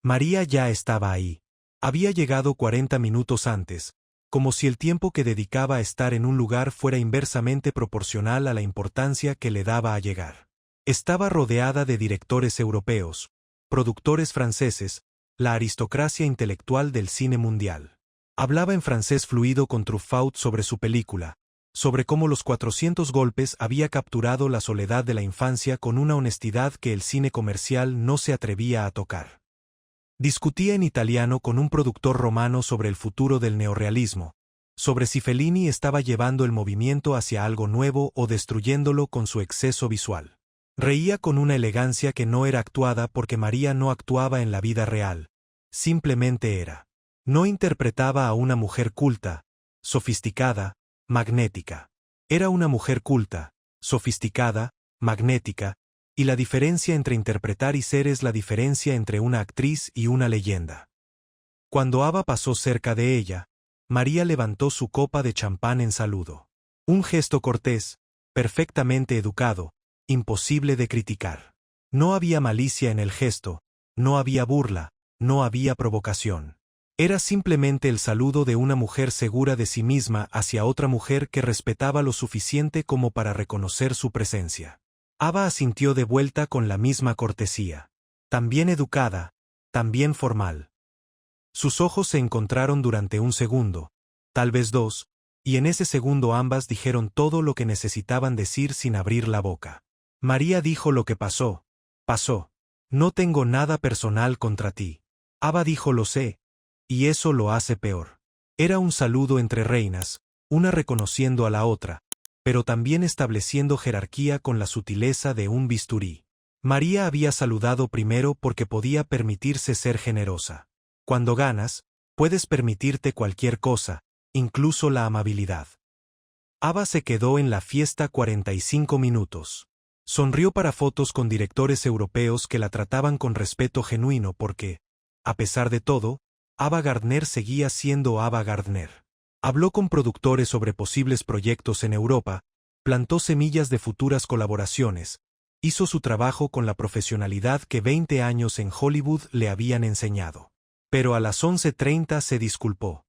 María ya estaba ahí. Había llegado 40 minutos antes, como si el tiempo que dedicaba a estar en un lugar fuera inversamente proporcional a la importancia que le daba a llegar. Estaba rodeada de directores europeos, productores franceses, la aristocracia intelectual del cine mundial. Hablaba en francés fluido con Truffaut sobre su película, sobre cómo los 400 golpes había capturado la soledad de la infancia con una honestidad que el cine comercial no se atrevía a tocar. Discutía en italiano con un productor romano sobre el futuro del neorrealismo, sobre si Fellini estaba llevando el movimiento hacia algo nuevo o destruyéndolo con su exceso visual. Reía con una elegancia que no era actuada porque María no actuaba en la vida real, simplemente era. No interpretaba a una mujer culta, sofisticada, magnética. Era una mujer culta, sofisticada, magnética, y la diferencia entre interpretar y ser es la diferencia entre una actriz y una leyenda. Cuando Ava pasó cerca de ella, María levantó su copa de champán en saludo. Un gesto cortés, perfectamente educado, imposible de criticar. No había malicia en el gesto, no había burla, no había provocación. Era simplemente el saludo de una mujer segura de sí misma hacia otra mujer que respetaba lo suficiente como para reconocer su presencia. Ava asintió de vuelta con la misma cortesía. También educada, también formal. Sus ojos se encontraron durante un segundo, tal vez 2, y en ese segundo ambas dijeron todo lo que necesitaban decir sin abrir la boca. María dijo lo que pasó. Pasó. No tengo nada personal contra ti. Ava dijo lo sé. Y eso lo hace peor. Era un saludo entre reinas, una reconociendo a la otra, pero también estableciendo jerarquía con la sutileza de un bisturí. María había saludado primero porque podía permitirse ser generosa. Cuando ganas, puedes permitirte cualquier cosa, incluso la amabilidad. Ava se quedó en la fiesta 45 minutos. Sonrió para fotos con directores europeos que la trataban con respeto genuino porque, a pesar de todo, Ava Gardner seguía siendo Ava Gardner. Habló con productores sobre posibles proyectos en Europa, plantó semillas de futuras colaboraciones, hizo su trabajo con la profesionalidad que 20 años en Hollywood le habían enseñado. Pero a las 11:30 se disculpó.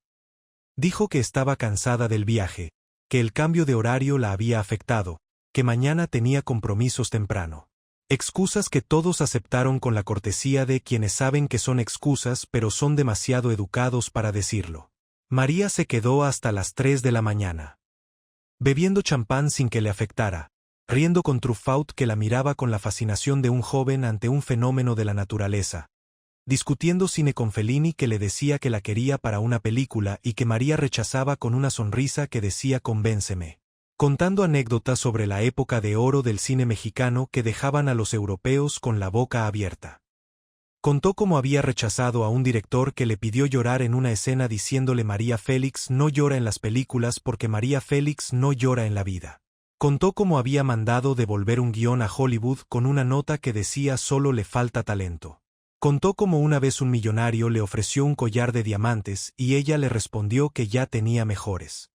Dijo que estaba cansada del viaje, que el cambio de horario la había afectado, que mañana tenía compromisos temprano. Excusas que todos aceptaron con la cortesía de quienes saben que son excusas pero son demasiado educados para decirlo. María se quedó hasta las 3 de la mañana. Bebiendo champán sin que le afectara, riendo con Truffaut que la miraba con la fascinación de un joven ante un fenómeno de la naturaleza, discutiendo cine con Fellini que le decía que la quería para una película y que María rechazaba con una sonrisa que decía convénceme. Contando anécdotas sobre la época de oro del cine mexicano que dejaban a los europeos con la boca abierta. Contó cómo había rechazado a un director que le pidió llorar en una escena diciéndole María Félix no llora en las películas porque María Félix no llora en la vida. Contó cómo había mandado devolver un guión a Hollywood con una nota que decía solo le falta talento. Contó cómo una vez un millonario le ofreció un collar de diamantes y ella le respondió que ya tenía mejores.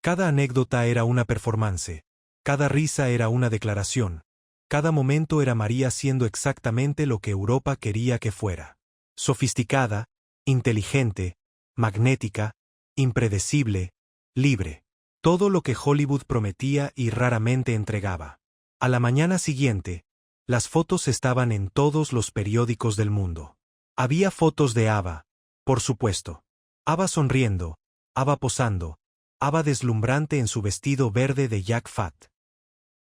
Cada anécdota era una performance, cada risa era una declaración, cada momento era María siendo exactamente lo que Europa quería que fuera. Sofisticada, inteligente, magnética, impredecible, libre. Todo lo que Hollywood prometía y raramente entregaba. A la mañana siguiente, las fotos estaban en todos los periódicos del mundo. Había fotos de Ava, por supuesto. Ava sonriendo, Ava posando, Ava deslumbrante en su vestido verde de Jack Fat.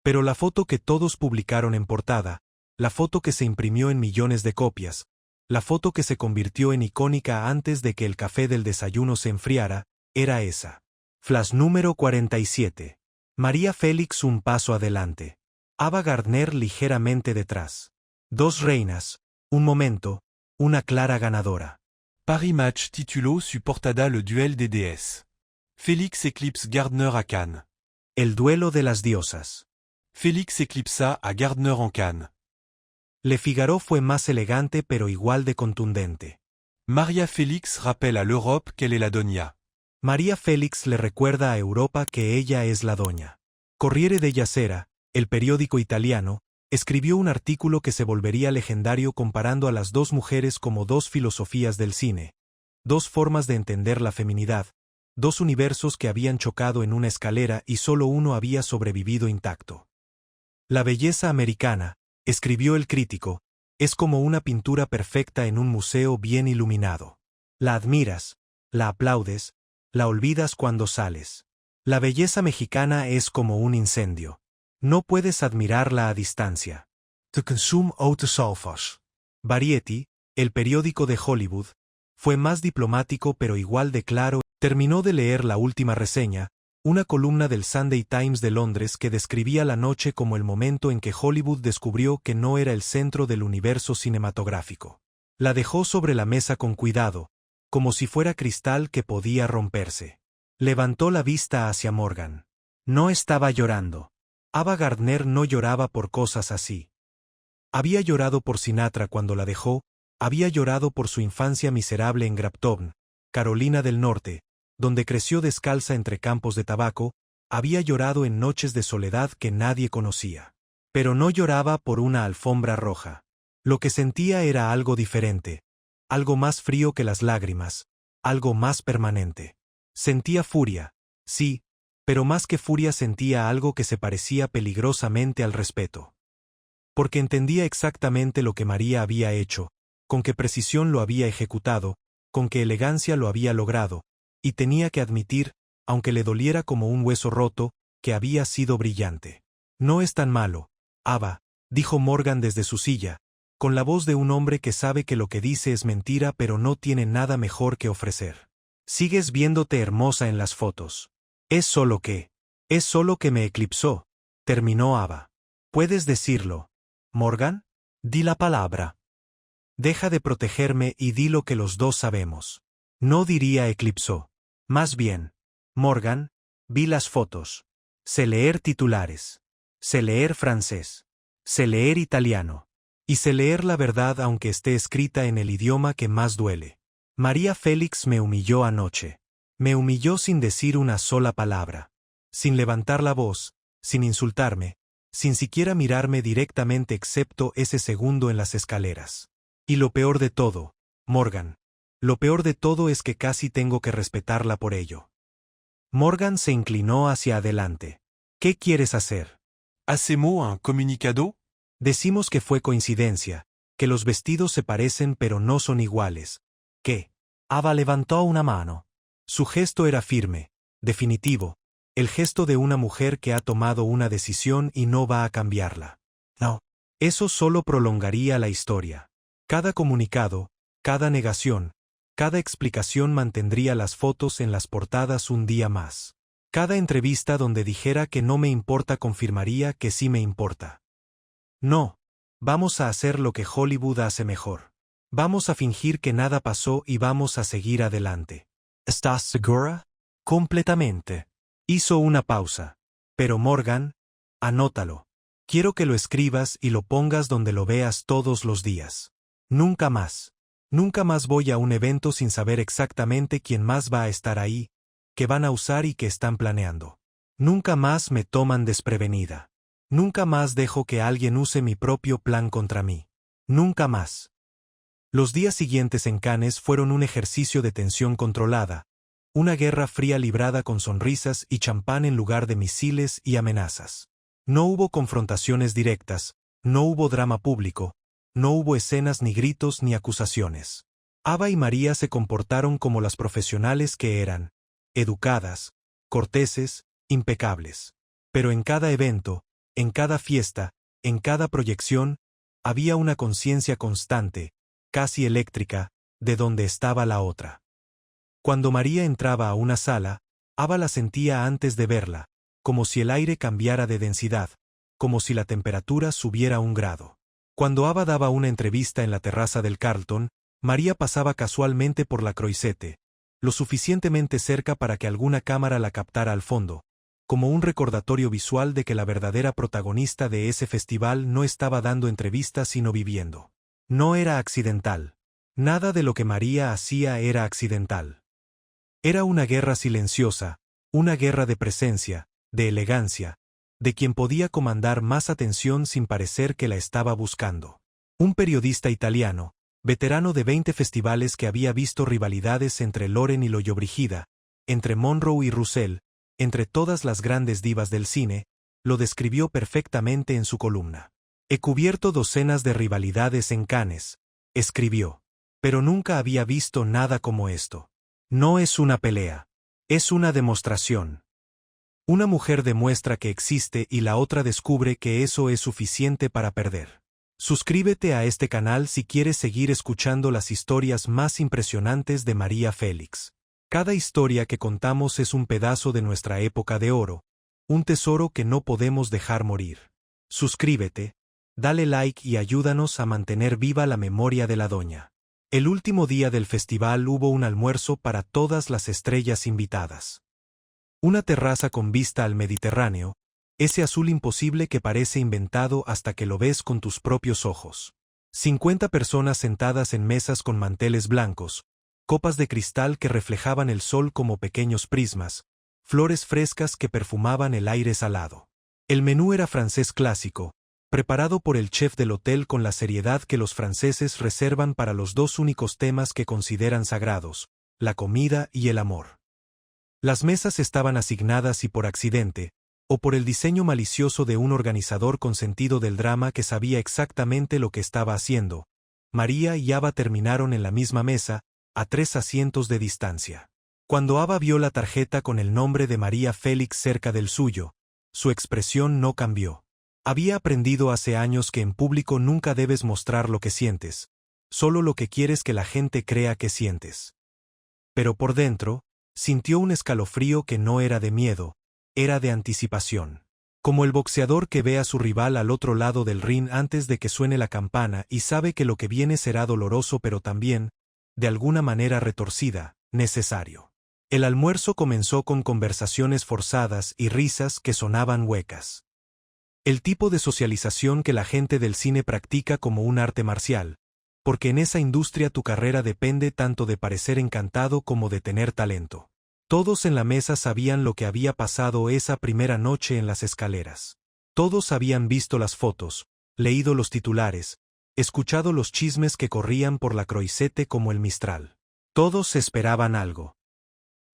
Pero la foto que todos publicaron en portada, la foto que se imprimió en millones de copias, la foto que se convirtió en icónica antes de que el café del desayuno se enfriara, era esa. Flash número 47. María Félix un paso adelante. Ava Gardner ligeramente detrás. Dos reinas, un momento, una clara ganadora. Paris Match tituló su portada Le duel des déesses. Félix éclipse Gardner à Cannes. El duelo de las diosas. Félix éclipsa a Gardner en Cannes. Le Figaro fue más elegante pero igual de contundente. Maria Félix rappelle à l'Europe qu'elle est la donna. María Félix le recuerda a Europa que ella es la doña. Corriere della Sera, el periódico italiano, escribió un artículo que se volvería legendario comparando a las dos mujeres como dos filosofías del cine, dos formas de entender la feminidad, dos universos que habían chocado en una escalera y solo uno había sobrevivido intacto. La belleza americana, escribió el crítico, es como una pintura perfecta en un museo bien iluminado. La admiras, la aplaudes, la olvidas cuando sales. La belleza mexicana es como un incendio. No puedes admirarla a distancia. Te consume ou te salvas. Variety, el periódico de Hollywood, fue más diplomático pero igual de claro. Terminó de leer la última reseña, una columna del Sunday Times de Londres que describía la noche como el momento en que Hollywood descubrió que no era el centro del universo cinematográfico. La dejó sobre la mesa con cuidado, como si fuera cristal que podía romperse. Levantó la vista hacia Morgan. No estaba llorando. Ava Gardner no lloraba por cosas así. Había llorado por Sinatra cuando la dejó, había llorado por su infancia miserable en Grafton, Carolina del Norte, donde creció descalza entre campos de tabaco, había llorado en noches de soledad que nadie conocía. Pero no lloraba por una alfombra roja. Lo que sentía era algo diferente, algo más frío que las lágrimas, algo más permanente. Sentía furia, sí, pero más que furia sentía algo que se parecía peligrosamente al respeto. Porque entendía exactamente lo que María había hecho, con qué precisión lo había ejecutado, con qué elegancia lo había logrado, y tenía que admitir, aunque le doliera como un hueso roto, que había sido brillante. No es tan malo, Ava, dijo Morgan desde su silla, con la voz de un hombre que sabe que lo que dice es mentira pero no tiene nada mejor que ofrecer. Sigues viéndote hermosa en las fotos. Es solo que me eclipsó, terminó Ava. ¿Puedes decirlo, Morgan? Di la palabra. Deja de protegerme y di lo que los dos sabemos. No diría eclipsó. Más bien, Morgan, vi las fotos. Sé leer titulares. Sé leer francés. Sé leer italiano. Y sé leer la verdad aunque esté escrita en el idioma que más duele. María Félix me humilló anoche. Me humilló sin decir una sola palabra. Sin levantar la voz, sin insultarme, sin siquiera mirarme directamente excepto ese segundo en las escaleras. Y lo peor de todo, Morgan, lo peor de todo es que casi tengo que respetarla por ello. Morgan se inclinó hacia adelante. ¿Qué quieres hacer? Hacemos un comunicado? Decimos que fue coincidencia, que los vestidos se parecen pero no son iguales. ¿Qué? Ava levantó una mano. Su gesto era firme, definitivo, el gesto de una mujer que ha tomado una decisión y no va a cambiarla. No. Eso solo prolongaría la historia. Cada comunicado, cada negación, cada explicación mantendría las fotos en las portadas un día más. Cada entrevista donde dijera que no me importa confirmaría que sí me importa. No. Vamos a hacer lo que Hollywood hace mejor. Vamos a fingir que nada pasó y vamos a seguir adelante. ¿Estás segura? Completamente. Hizo una pausa. Pero Morgan, anótalo. Quiero que lo escribas y lo pongas donde lo veas todos los días. Nunca más. Nunca más voy a un evento sin saber exactamente quién más va a estar ahí, qué van a usar y qué están planeando. Nunca más me toman desprevenida. Nunca más dejo que alguien use mi propio plan contra mí. Nunca más. Los días siguientes en Cannes fueron un ejercicio de tensión controlada, una guerra fría librada con sonrisas y champán en lugar de misiles y amenazas. No hubo confrontaciones directas, no hubo drama público, no hubo escenas ni gritos ni acusaciones. Ava y María se comportaron como las profesionales que eran, educadas, corteses, impecables. Pero en cada evento, en cada fiesta, en cada proyección, había una conciencia constante, casi eléctrica, de dónde estaba la otra. Cuando María entraba a una sala, Ava la sentía antes de verla, como si el aire cambiara de densidad, como si la temperatura subiera 1 grado. Cuando Ava daba una entrevista en la terraza del Carlton, María pasaba casualmente por la Croisette, lo suficientemente cerca para que alguna cámara la captara al fondo, como un recordatorio visual de que la verdadera protagonista de ese festival no estaba dando entrevistas sino viviendo. No era accidental. Nada de lo que María hacía era accidental. Era una guerra silenciosa, una guerra de presencia, de elegancia, de quien podía comandar más atención sin parecer que la estaba buscando. Un periodista italiano, veterano de 20 festivales que había visto rivalidades entre Loren y Lollobrigida, entre Monroe y Roussel, entre todas las grandes divas del cine, lo describió perfectamente en su columna. He cubierto docenas de rivalidades en Cannes, escribió, pero nunca había visto nada como esto. No es una pelea, es una demostración. Una mujer demuestra que existe y la otra descubre que eso es suficiente para perder. Suscríbete a este canal si quieres seguir escuchando las historias más impresionantes de María Félix. Cada historia que contamos es un pedazo de nuestra época de oro, un tesoro que no podemos dejar morir. Suscríbete, dale like y ayúdanos a mantener viva la memoria de la doña. El último día del festival hubo un almuerzo para todas las estrellas invitadas. Una terraza con vista al Mediterráneo, ese azul imposible que parece inventado hasta que lo ves con tus propios ojos. 50 personas sentadas en mesas con manteles blancos, copas de cristal que reflejaban el sol como pequeños prismas, flores frescas que perfumaban el aire salado. El menú era francés clásico, preparado por el chef del hotel con la seriedad que los franceses reservan para los 2 únicos temas que consideran sagrados, la comida y el amor. Las mesas estaban asignadas y por accidente, o por el diseño malicioso de un organizador con sentido del drama que sabía exactamente lo que estaba haciendo. María y Ava terminaron en la misma mesa, a 3 asientos de distancia. Cuando Ava vio la tarjeta con el nombre de María Félix cerca del suyo, su expresión no cambió. Había aprendido hace años que en público nunca debes mostrar lo que sientes, solo lo que quieres que la gente crea que sientes. Pero por dentro, sintió un escalofrío que no era de miedo, era de anticipación. Como el boxeador que ve a su rival al otro lado del ring antes de que suene la campana y sabe que lo que viene será doloroso pero también, de alguna manera retorcida, necesario. El almuerzo comenzó con conversaciones forzadas y risas que sonaban huecas. El tipo de socialización que la gente del cine practica como un arte marcial, porque en esa industria tu carrera depende tanto de parecer encantado como de tener talento. Todos en la mesa sabían lo que había pasado esa primera noche en las escaleras. Todos habían visto las fotos, leído los titulares, escuchado los chismes que corrían por la Croisette como el Mistral. Todos esperaban algo.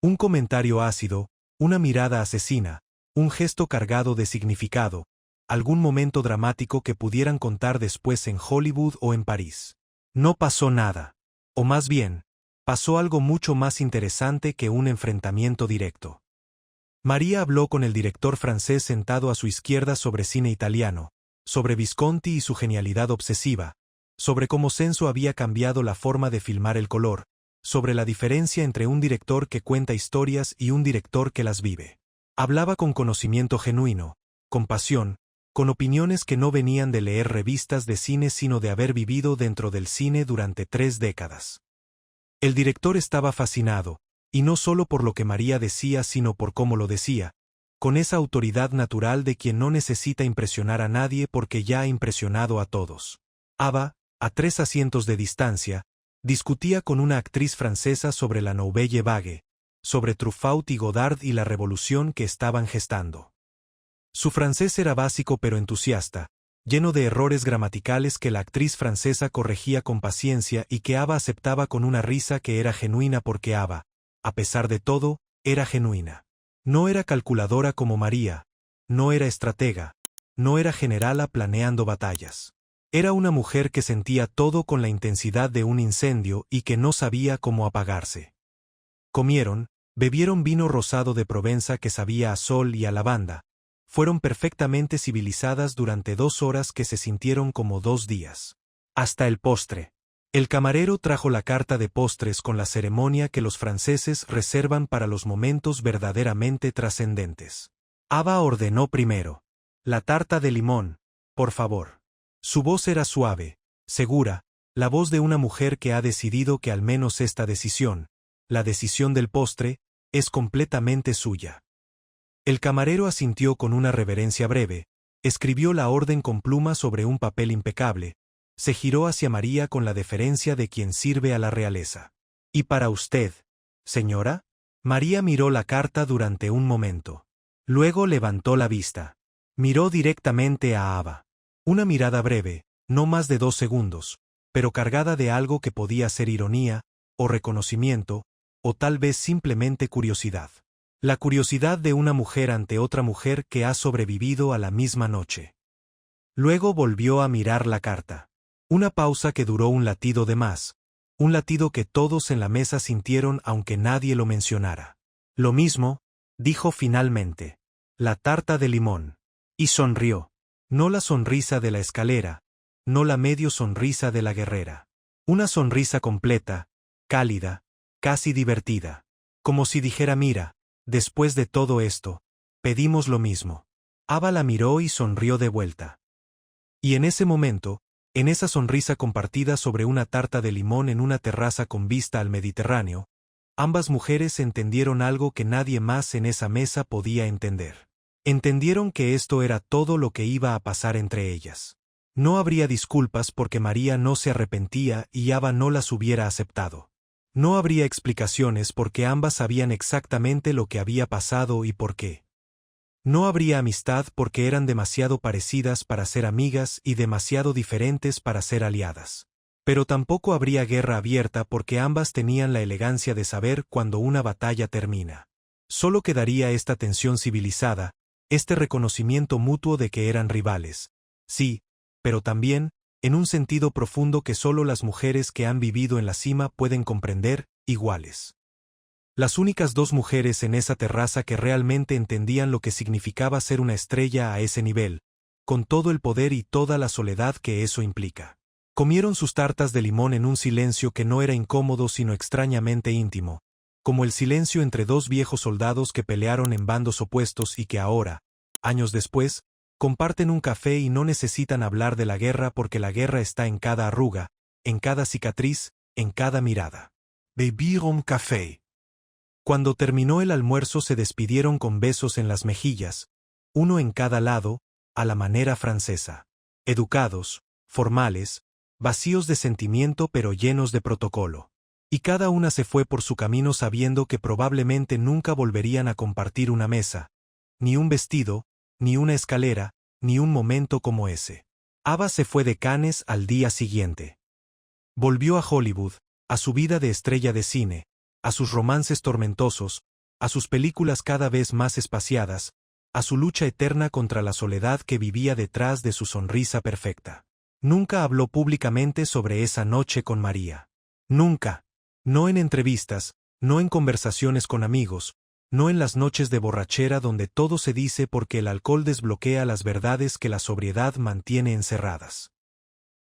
Un comentario ácido, una mirada asesina, un gesto cargado de significado, algún momento dramático que pudieran contar después en Hollywood o en París. No pasó nada. O más bien, pasó algo mucho más interesante que un enfrentamiento directo. María habló con el director francés sentado a su izquierda sobre cine italiano, sobre Visconti y su genialidad obsesiva, sobre cómo Senso había cambiado la forma de filmar el color, sobre la diferencia entre un director que cuenta historias y un director que las vive. Hablaba con conocimiento genuino, con pasión, con opiniones que no venían de leer revistas de cine sino de haber vivido dentro del cine durante 3 décadas. El director estaba fascinado, y no solo por lo que María decía sino por cómo lo decía, con esa autoridad natural de quien no necesita impresionar a nadie porque ya ha impresionado a todos. Ava, a 3 asientos de distancia, discutía con una actriz francesa sobre la Nouvelle Vague, sobre Truffaut y Godard y la revolución que estaban gestando. Su francés era básico pero entusiasta, lleno de errores gramaticales que la actriz francesa corregía con paciencia y que Ava aceptaba con una risa que era genuina porque Ava, a pesar de todo, era genuina. No era calculadora como María, no era estratega, no era generala planeando batallas. Era una mujer que sentía todo con la intensidad de un incendio y que no sabía cómo apagarse. Comieron, bebieron vino rosado de Provenza que sabía a sol y a lavanda. Fueron perfectamente civilizadas durante 2 horas que se sintieron como 2 días. Hasta el postre. El camarero trajo la carta de postres con la ceremonia que los franceses reservan para los momentos verdaderamente trascendentes. Ava ordenó primero. La tarta de limón, por favor. Su voz era suave, segura, la voz de una mujer que ha decidido que al menos esta decisión, la decisión del postre, es completamente suya. El camarero asintió con una reverencia breve, escribió la orden con pluma sobre un papel impecable, se giró hacia María con la deferencia de quien sirve a la realeza. ¿Y para usted, señora? María miró la carta durante un momento. Luego levantó la vista. Miró directamente a Ava. Una mirada breve, no más de 2 segundos, pero cargada de algo que podía ser ironía, o reconocimiento, o tal vez simplemente curiosidad. La curiosidad de una mujer ante otra mujer que ha sobrevivido a la misma noche. Luego volvió a mirar la carta. Una pausa que duró un latido de más, un latido que todos en la mesa sintieron aunque nadie lo mencionara. Lo mismo, dijo finalmente. La tarta de limón. Y sonrió. No la sonrisa de la escalera, no la medio sonrisa de la guerrera. Una sonrisa completa, cálida, casi divertida. Como si dijera mira, después de todo esto, pedimos lo mismo. Ava la miró y sonrió de vuelta. Y en ese momento, en esa sonrisa compartida sobre una tarta de limón en una terraza con vista al Mediterráneo, ambas mujeres entendieron algo que nadie más en esa mesa podía entender. Entendieron que esto era todo lo que iba a pasar entre ellas. No habría disculpas porque María no se arrepentía y Ava no las hubiera aceptado. No habría explicaciones porque ambas sabían exactamente lo que había pasado y por qué. No habría amistad porque eran demasiado parecidas para ser amigas y demasiado diferentes para ser aliadas. Pero tampoco habría guerra abierta porque ambas tenían la elegancia de saber cuando una batalla termina. Solo quedaría esta tensión civilizada, este reconocimiento mutuo de que eran rivales. Sí, pero también, en un sentido profundo que solo las mujeres que han vivido en la cima pueden comprender, iguales. Las únicas 2 mujeres en esa terraza que realmente entendían lo que significaba ser una estrella a ese nivel, con todo el poder y toda la soledad que eso implica. Comieron sus tartas de limón en un silencio que no era incómodo sino extrañamente íntimo, como el silencio entre 2 viejos soldados que pelearon en bandos opuestos y que ahora, años después, comparten un café y no necesitan hablar de la guerra porque la guerra está en cada arruga, en cada cicatriz, en cada mirada. Bebieron café. Cuando terminó el almuerzo se despidieron con besos en las mejillas, uno en cada lado, a la manera francesa. Educados, formales, vacíos de sentimiento pero llenos de protocolo. Y cada una se fue por su camino sabiendo que probablemente nunca volverían a compartir una mesa, ni un vestido, ni una escalera, ni un momento como ese. Ava se fue de Cannes al día siguiente. Volvió a Hollywood, a su vida de estrella de cine, a sus romances tormentosos, a sus películas cada vez más espaciadas, a su lucha eterna contra la soledad que vivía detrás de su sonrisa perfecta. Nunca habló públicamente sobre esa noche con María. Nunca. No en entrevistas, no en conversaciones con amigos, no en las noches de borrachera donde todo se dice porque el alcohol desbloquea las verdades que la sobriedad mantiene encerradas.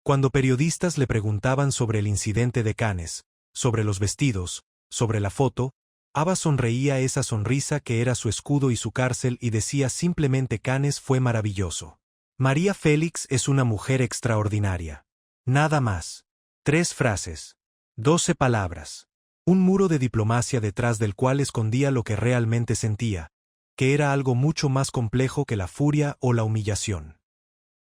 Cuando periodistas le preguntaban sobre el incidente de Cannes, sobre los vestidos, sobre la foto, Ava sonreía esa sonrisa que era su escudo y su cárcel y decía simplemente: Cannes fue maravilloso. María Félix es una mujer extraordinaria. Nada más. 3 frases. 12 palabras. Un muro de diplomacia detrás del cual escondía lo que realmente sentía, que era algo mucho más complejo que la furia o la humillación.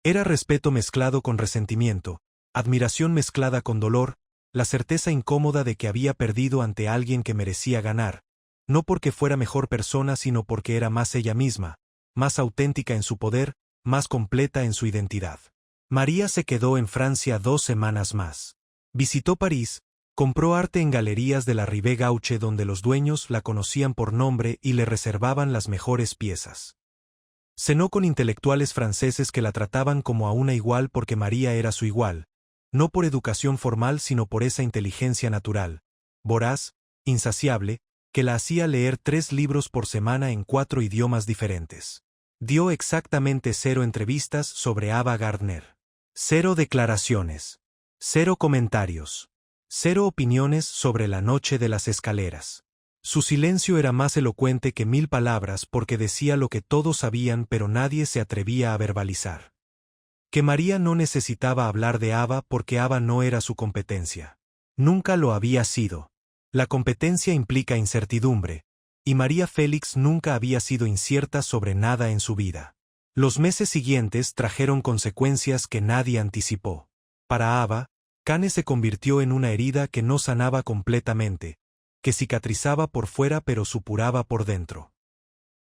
Era respeto mezclado con resentimiento, admiración mezclada con dolor, la certeza incómoda de que había perdido ante alguien que merecía ganar, no porque fuera mejor persona sino porque era más ella misma, más auténtica en su poder, más completa en su identidad. María se quedó en Francia 2 semanas más. Visitó París, compró arte en galerías de la Rive Gauche donde los dueños la conocían por nombre y le reservaban las mejores piezas. Cenó con intelectuales franceses que la trataban como a una igual porque María era su igual, no por educación formal sino por esa inteligencia natural, voraz, insaciable, que la hacía leer 3 libros por semana en 4 idiomas diferentes. Dio exactamente 0 entrevistas sobre Ava Gardner. 0 declaraciones. 0 comentarios. 0 opiniones sobre la noche de las escaleras. Su silencio era más elocuente que 1000 palabras porque decía lo que todos sabían pero nadie se atrevía a verbalizar. Que María no necesitaba hablar de Ava porque Ava no era su competencia. Nunca lo había sido. La competencia implica incertidumbre, y María Félix nunca había sido incierta sobre nada en su vida. Los meses siguientes trajeron consecuencias que nadie anticipó. Para Ava, Cannes se convirtió en una herida que no sanaba completamente, que cicatrizaba por fuera pero supuraba por dentro.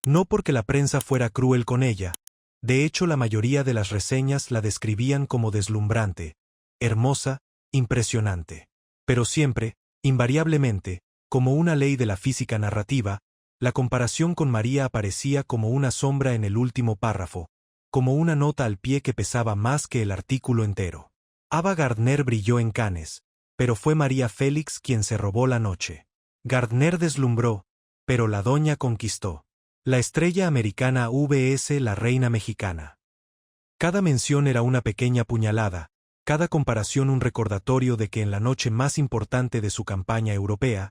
No porque la prensa fuera cruel con ella, de hecho la mayoría de las reseñas la describían como deslumbrante, hermosa, impresionante. Pero siempre, invariablemente, como una ley de la física narrativa, la comparación con María aparecía como una sombra en el último párrafo, como una nota al pie que pesaba más que el artículo entero. Ava Gardner brilló en Cannes, pero fue María Félix quien se robó la noche. Gardner deslumbró, pero la doña conquistó. La estrella americana vs la reina mexicana. Cada mención era una pequeña puñalada, cada comparación un recordatorio de que en la noche más importante de su campaña europea,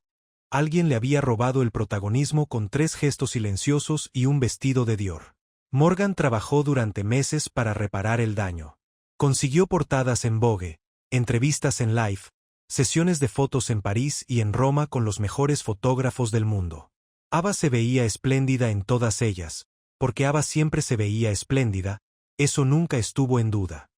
alguien le había robado el protagonismo con 3 gestos silenciosos y un vestido de Dior. Morgan trabajó durante meses para reparar el daño. Consiguió portadas en Vogue, entrevistas en Life, sesiones de fotos en París y en Roma con los mejores fotógrafos del mundo. Ava se veía espléndida en todas ellas, porque Ava siempre se veía espléndida, eso nunca estuvo en duda.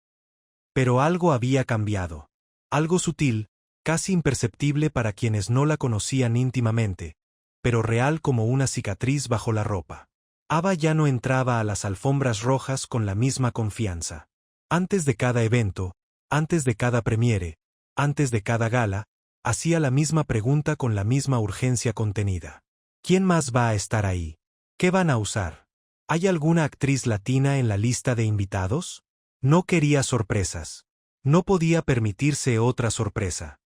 Pero algo había cambiado. Algo sutil, casi imperceptible para quienes no la conocían íntimamente, pero real como una cicatriz bajo la ropa. Ava ya no entraba a las alfombras rojas con la misma confianza. Antes de cada evento, antes de cada premiere, antes de cada gala, hacía la misma pregunta con la misma urgencia contenida. ¿Quién más va a estar ahí? ¿Qué van a usar? ¿Hay alguna actriz latina en la lista de invitados? No quería sorpresas. No podía permitirse otra sorpresa.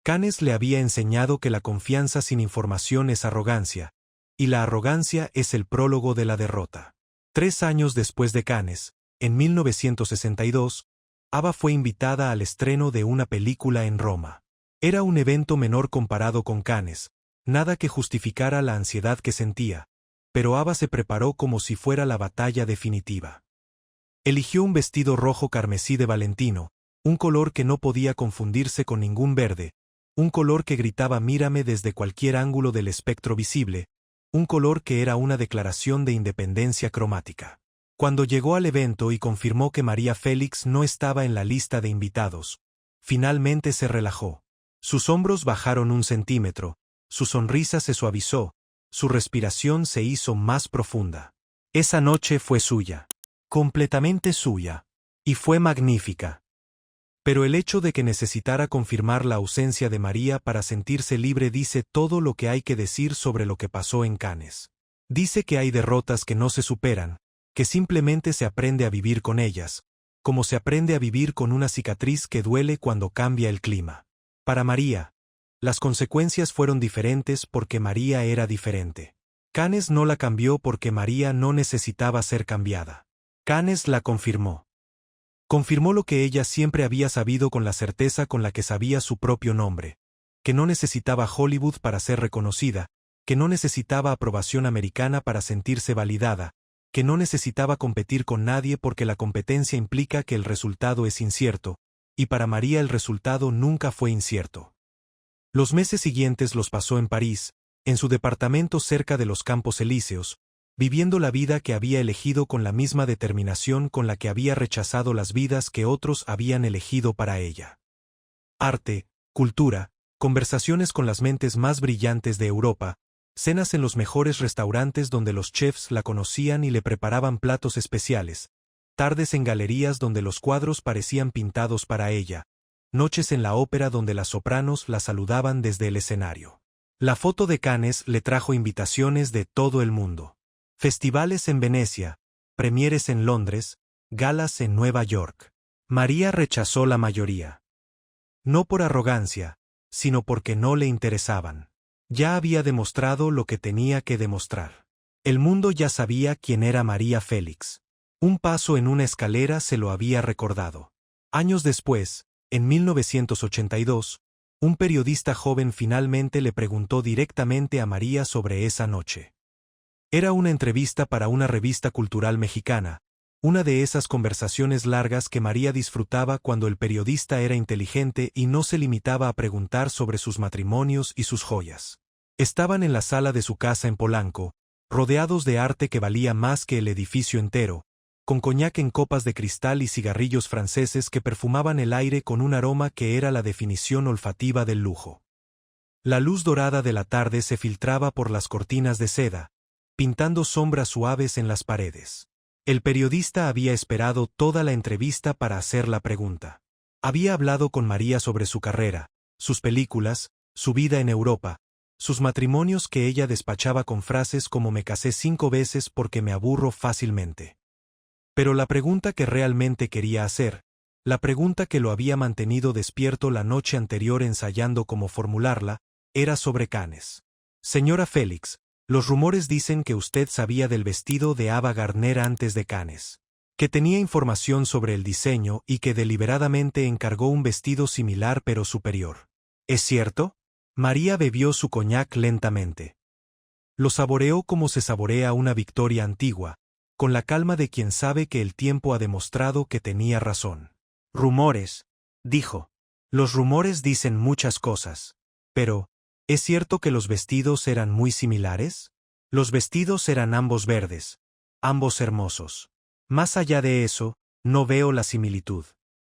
Cannes le había enseñado que la confianza sin información es arrogancia, y la arrogancia es el prólogo de la derrota. 3 años después de Cannes, en 1962, Ava fue invitada al estreno de una película en Roma. Era un evento menor comparado con Cannes, nada que justificara la ansiedad que sentía, pero Ava se preparó como si fuera la batalla definitiva. Eligió un vestido rojo carmesí de Valentino, un color que no podía confundirse con ningún verde, un color que gritaba mírame desde cualquier ángulo del espectro visible, un color que era una declaración de independencia cromática. Cuando llegó al evento y confirmó que María Félix no estaba en la lista de invitados, finalmente se relajó. Sus hombros bajaron 1 centímetro, su sonrisa se suavizó, su respiración se hizo más profunda. Esa noche fue suya. Completamente suya. Y fue magnífica. Pero el hecho de que necesitara confirmar la ausencia de María para sentirse libre dice todo lo que hay que decir sobre lo que pasó en Cannes. Dice que hay derrotas que no se superan, que simplemente se aprende a vivir con ellas, como se aprende a vivir con una cicatriz que duele cuando cambia el clima. Para María, las consecuencias fueron diferentes porque María era diferente. Cannes no la cambió porque María no necesitaba ser cambiada. Cannes la confirmó. Confirmó lo que ella siempre había sabido con la certeza con la que sabía su propio nombre, que no necesitaba Hollywood para ser reconocida, que no necesitaba aprobación americana para sentirse validada, que no necesitaba competir con nadie porque la competencia implica que el resultado es incierto, y para María el resultado nunca fue incierto. Los meses siguientes los pasó en París, en su departamento cerca de los Campos Elíseos, viviendo la vida que había elegido con la misma determinación con la que había rechazado las vidas que otros habían elegido para ella. Arte, cultura, conversaciones con las mentes más brillantes de Europa, cenas en los mejores restaurantes donde los chefs la conocían y le preparaban platos especiales, tardes en galerías donde los cuadros parecían pintados para ella, noches en la ópera donde las sopranos la saludaban desde el escenario. La foto de Cannes le trajo invitaciones de todo el mundo. Festivales en Venecia, premieres en Londres, galas en Nueva York. María rechazó la mayoría. No por arrogancia, sino porque no le interesaban. Ya había demostrado lo que tenía que demostrar. El mundo ya sabía quién era María Félix. Un paso en una escalera se lo había recordado. Años después, en 1982, un periodista joven finalmente le preguntó directamente a María sobre esa noche. Era una entrevista para una revista cultural mexicana, una de esas conversaciones largas que María disfrutaba cuando el periodista era inteligente y no se limitaba a preguntar sobre sus matrimonios y sus joyas. Estaban en la sala de su casa en Polanco, rodeados de arte que valía más que el edificio entero, con coñac en copas de cristal y cigarrillos franceses que perfumaban el aire con un aroma que era la definición olfativa del lujo. La luz dorada de la tarde se filtraba por las cortinas de seda, pintando sombras suaves en las paredes. El periodista había esperado toda la entrevista para hacer la pregunta. Había hablado con María sobre su carrera, sus películas, su vida en Europa, sus matrimonios que ella despachaba con frases como me casé 5 veces porque me aburro fácilmente. Pero la pregunta que realmente quería hacer, la pregunta que lo había mantenido despierto la noche anterior ensayando cómo formularla, era sobre Cannes. Señora Félix, los rumores dicen que usted sabía del vestido de Ava Gardner antes de Cannes, que tenía información sobre el diseño y que deliberadamente encargó un vestido similar pero superior. ¿Es cierto? María bebió su coñac lentamente. Lo saboreó como se saborea una victoria antigua, con la calma de quien sabe que el tiempo ha demostrado que tenía razón. Rumores, dijo. Los rumores dicen muchas cosas. Pero, ¿es cierto que los vestidos eran muy similares? Los vestidos eran ambos verdes, ambos hermosos. Más allá de eso, no veo la similitud.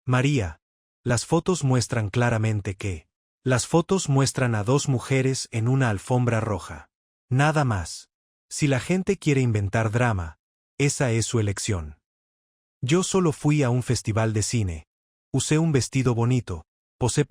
María, las fotos muestran claramente que... Las fotos muestran a 2 mujeres en una alfombra roja. Nada más. Si la gente quiere inventar drama, esa es su elección. Yo solo fui a un festival de cine. Usé un vestido bonito, posé